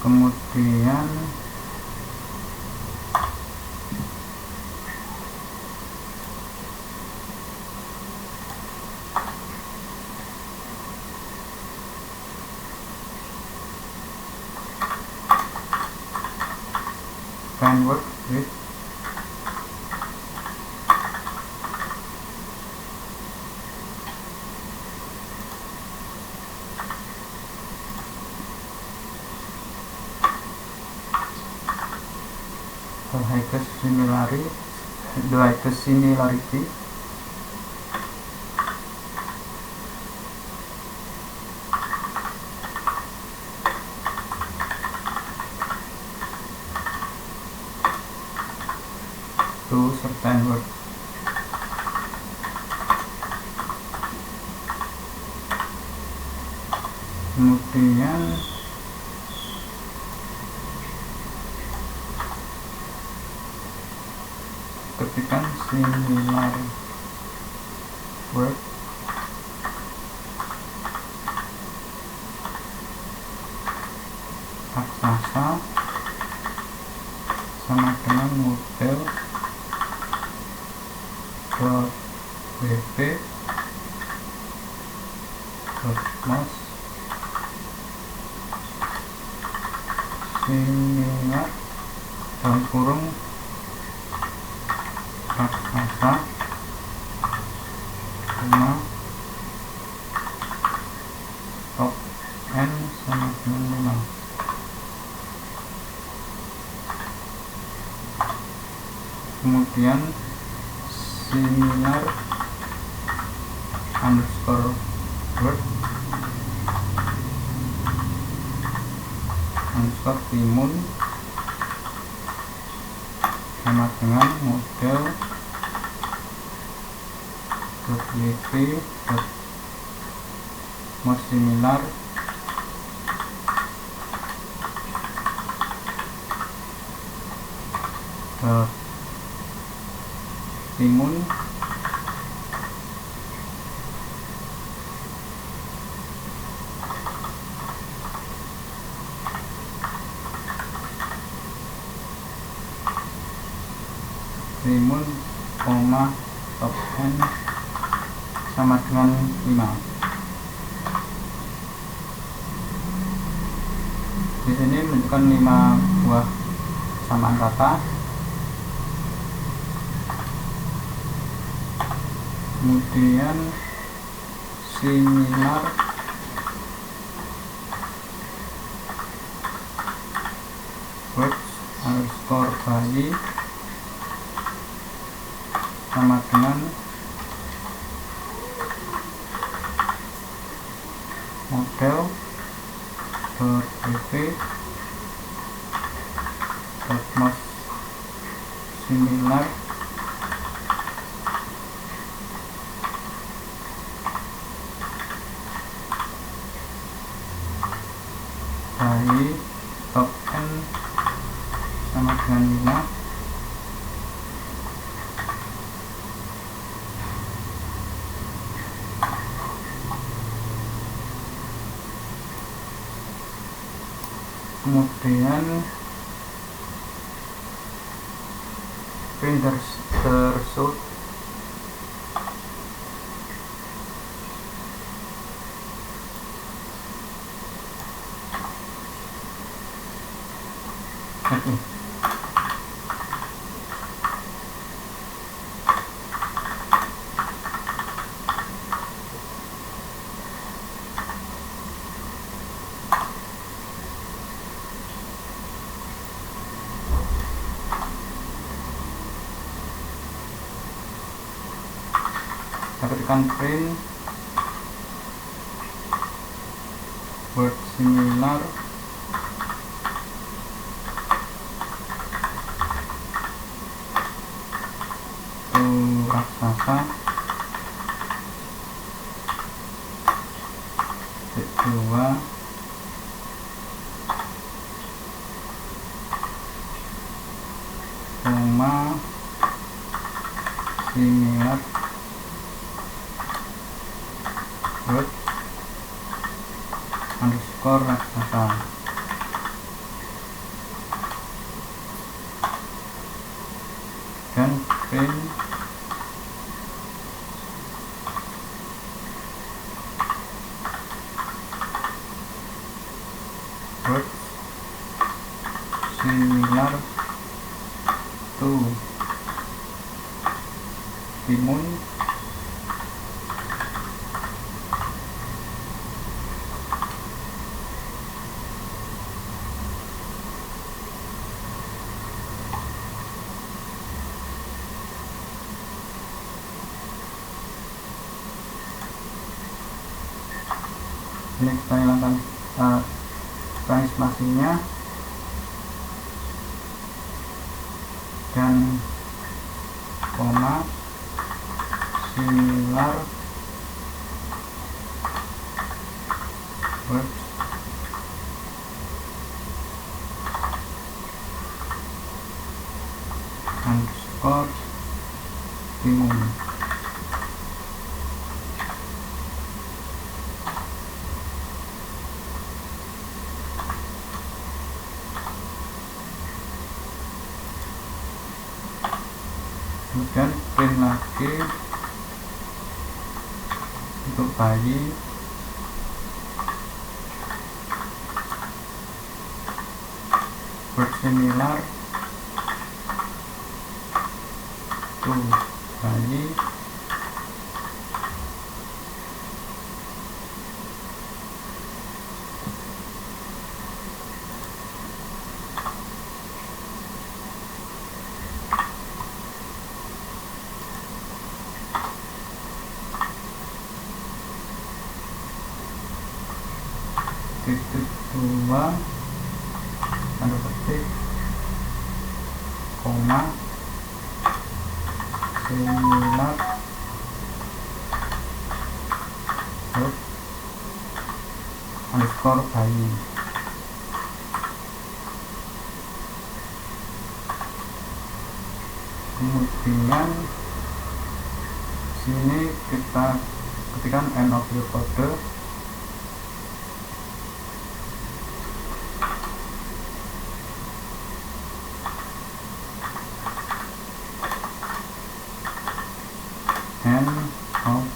Kemudian can work with the highest similarity to certain words. Kemudian ketikkan similar word raksasa sama dengan model .wp .mas similar dalam kurung raksasa sama top n sama dengan 5. Kemudian similar underscore word underscore timun sama dengan model .wp most similar timun timun koma top n sama dengan 5. Di sini menunjukkan 5 buah samaan kata. Kemudian similar words underscore bayi sama dengan model .wp .most similar bayi top n sama dengan 5. kemudian print tersebut ketikkan print word similar to raksasa kedua koma similar word underscore raksasa. Dan print word similar to timun ini kita hilangkan spasinya dan koma similar word underscore timun. Kemudian print lagi untuk bayi word similar to bayi titik dua tanda petik koma similar word underscore bayi. Kemudian sini kita ketikkan end of your kode end of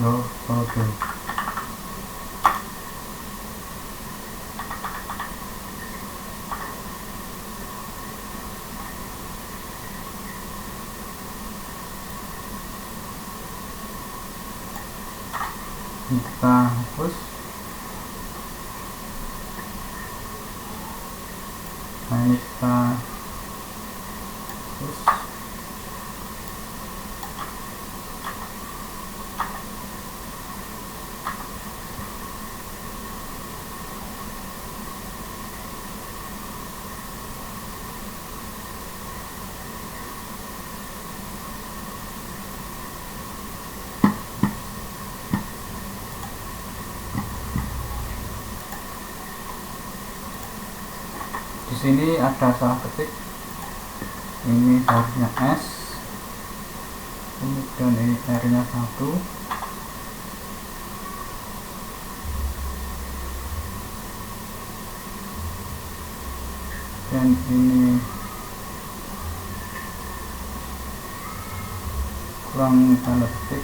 your kode. Kita hapus. Nah, ini kita hapus. Di sini ada salah ketik, ini harusnya S, kemudian ini R nya 1, dan ini kurang tanda petik.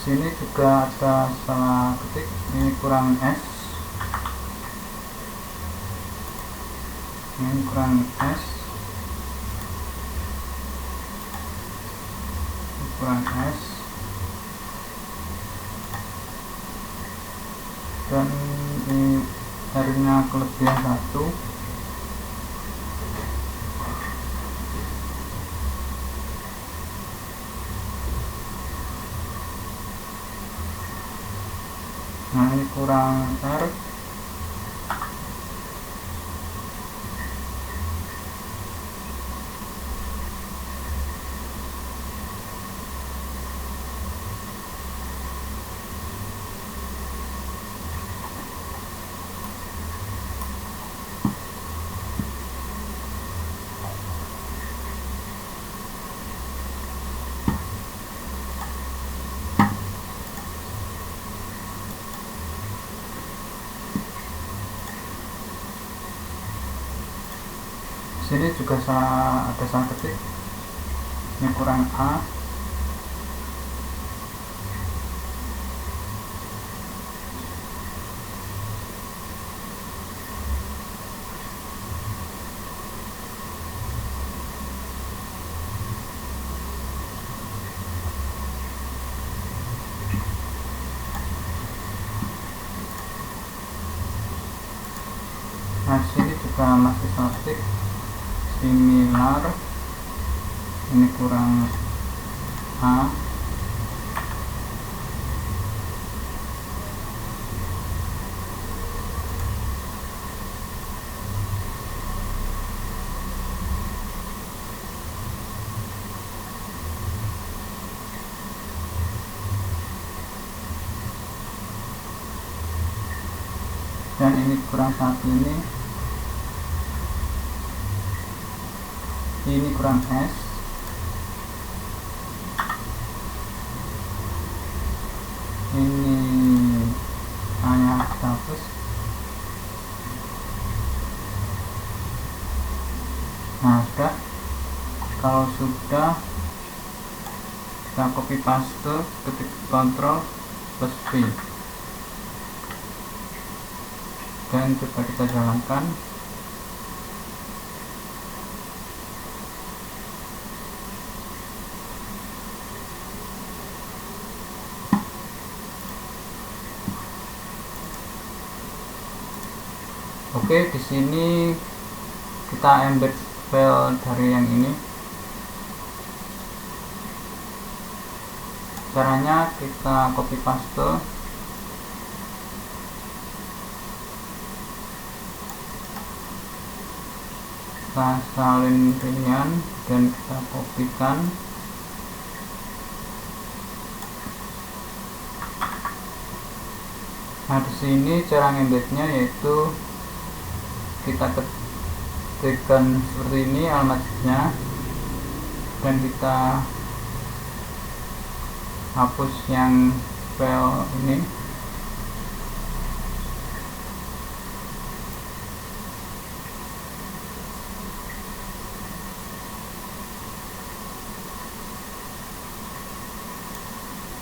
Sini juga ada salah ketik, ini kurang S, ini kurang S, ini kurang S, dan ini R-nya kelebihan 1. Nah, ini kurang R. Sini juga ada salah ketik, ini kurang A. Nah, sini juga masih salah ketik, similar, ini kurang A. Dan ini kurang 1, ini kurang S, ini hanya hapus. Nah, sudah. Kalau sudah, kita copy paste, ketik Ctrl plus V, dan coba kita jalankan. Oke, di sini kita embed file dari yang ini. Caranya kita copy paste, kita salin ringan dan kita kopikan. Nah, di sini cara embednya yaitu kita ketikkan seperti ini alamatnya, dan kita hapus yang file ini.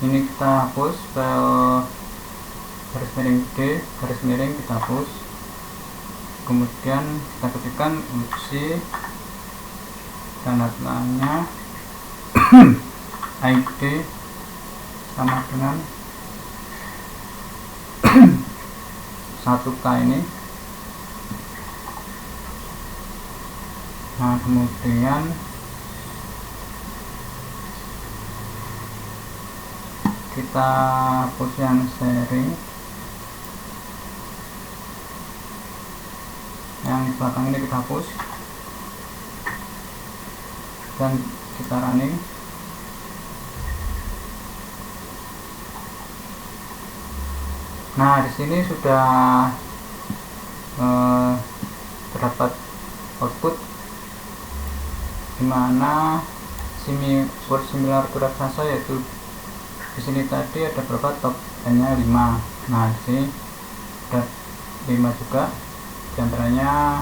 Ini kita hapus file garis miring D, garis miring kita hapus. Kemudian kita ketikkan UC tanda tangannya ID sama dengan 1K ini. Nah, kemudian kita hapus yang sharing, yang belakang ini kita hapus dan kita running. Nah, di sini sudah terdapat output dimana word similar to raksasa, yaitu di sini tadi ada berapa, top n-nya 5. Nah, di sini ada 5 juga, diantaranya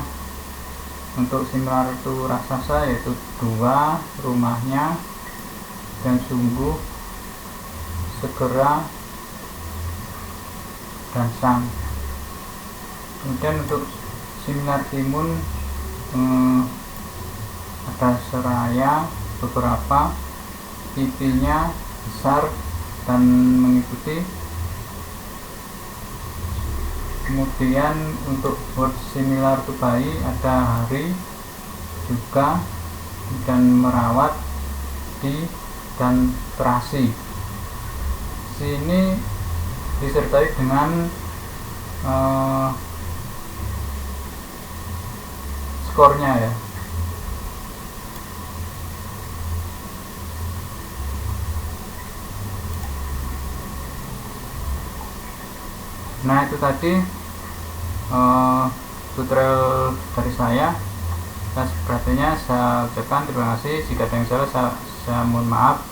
untuk similar to raksasa yaitu 2, rumahnya, dan sungguh, segera, dan sang. Kemudian untuk similar timun ada seraya, beberapa, pipinya besar dan mengikuti. Kemudian untuk word similar to bayi ada hari, juga, dan merawat, di, dan terasi. Sini disertai dengan skornya ya. Nah, itu tadi tutorial dari saya. Atas perhatiannya saya ucapkan terima kasih. Jika ada yang salah saya mohon maaf.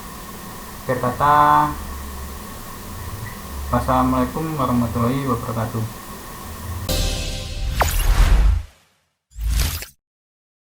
Akhir kata, wassalamualaikum warahmatullahi wabarakatuh.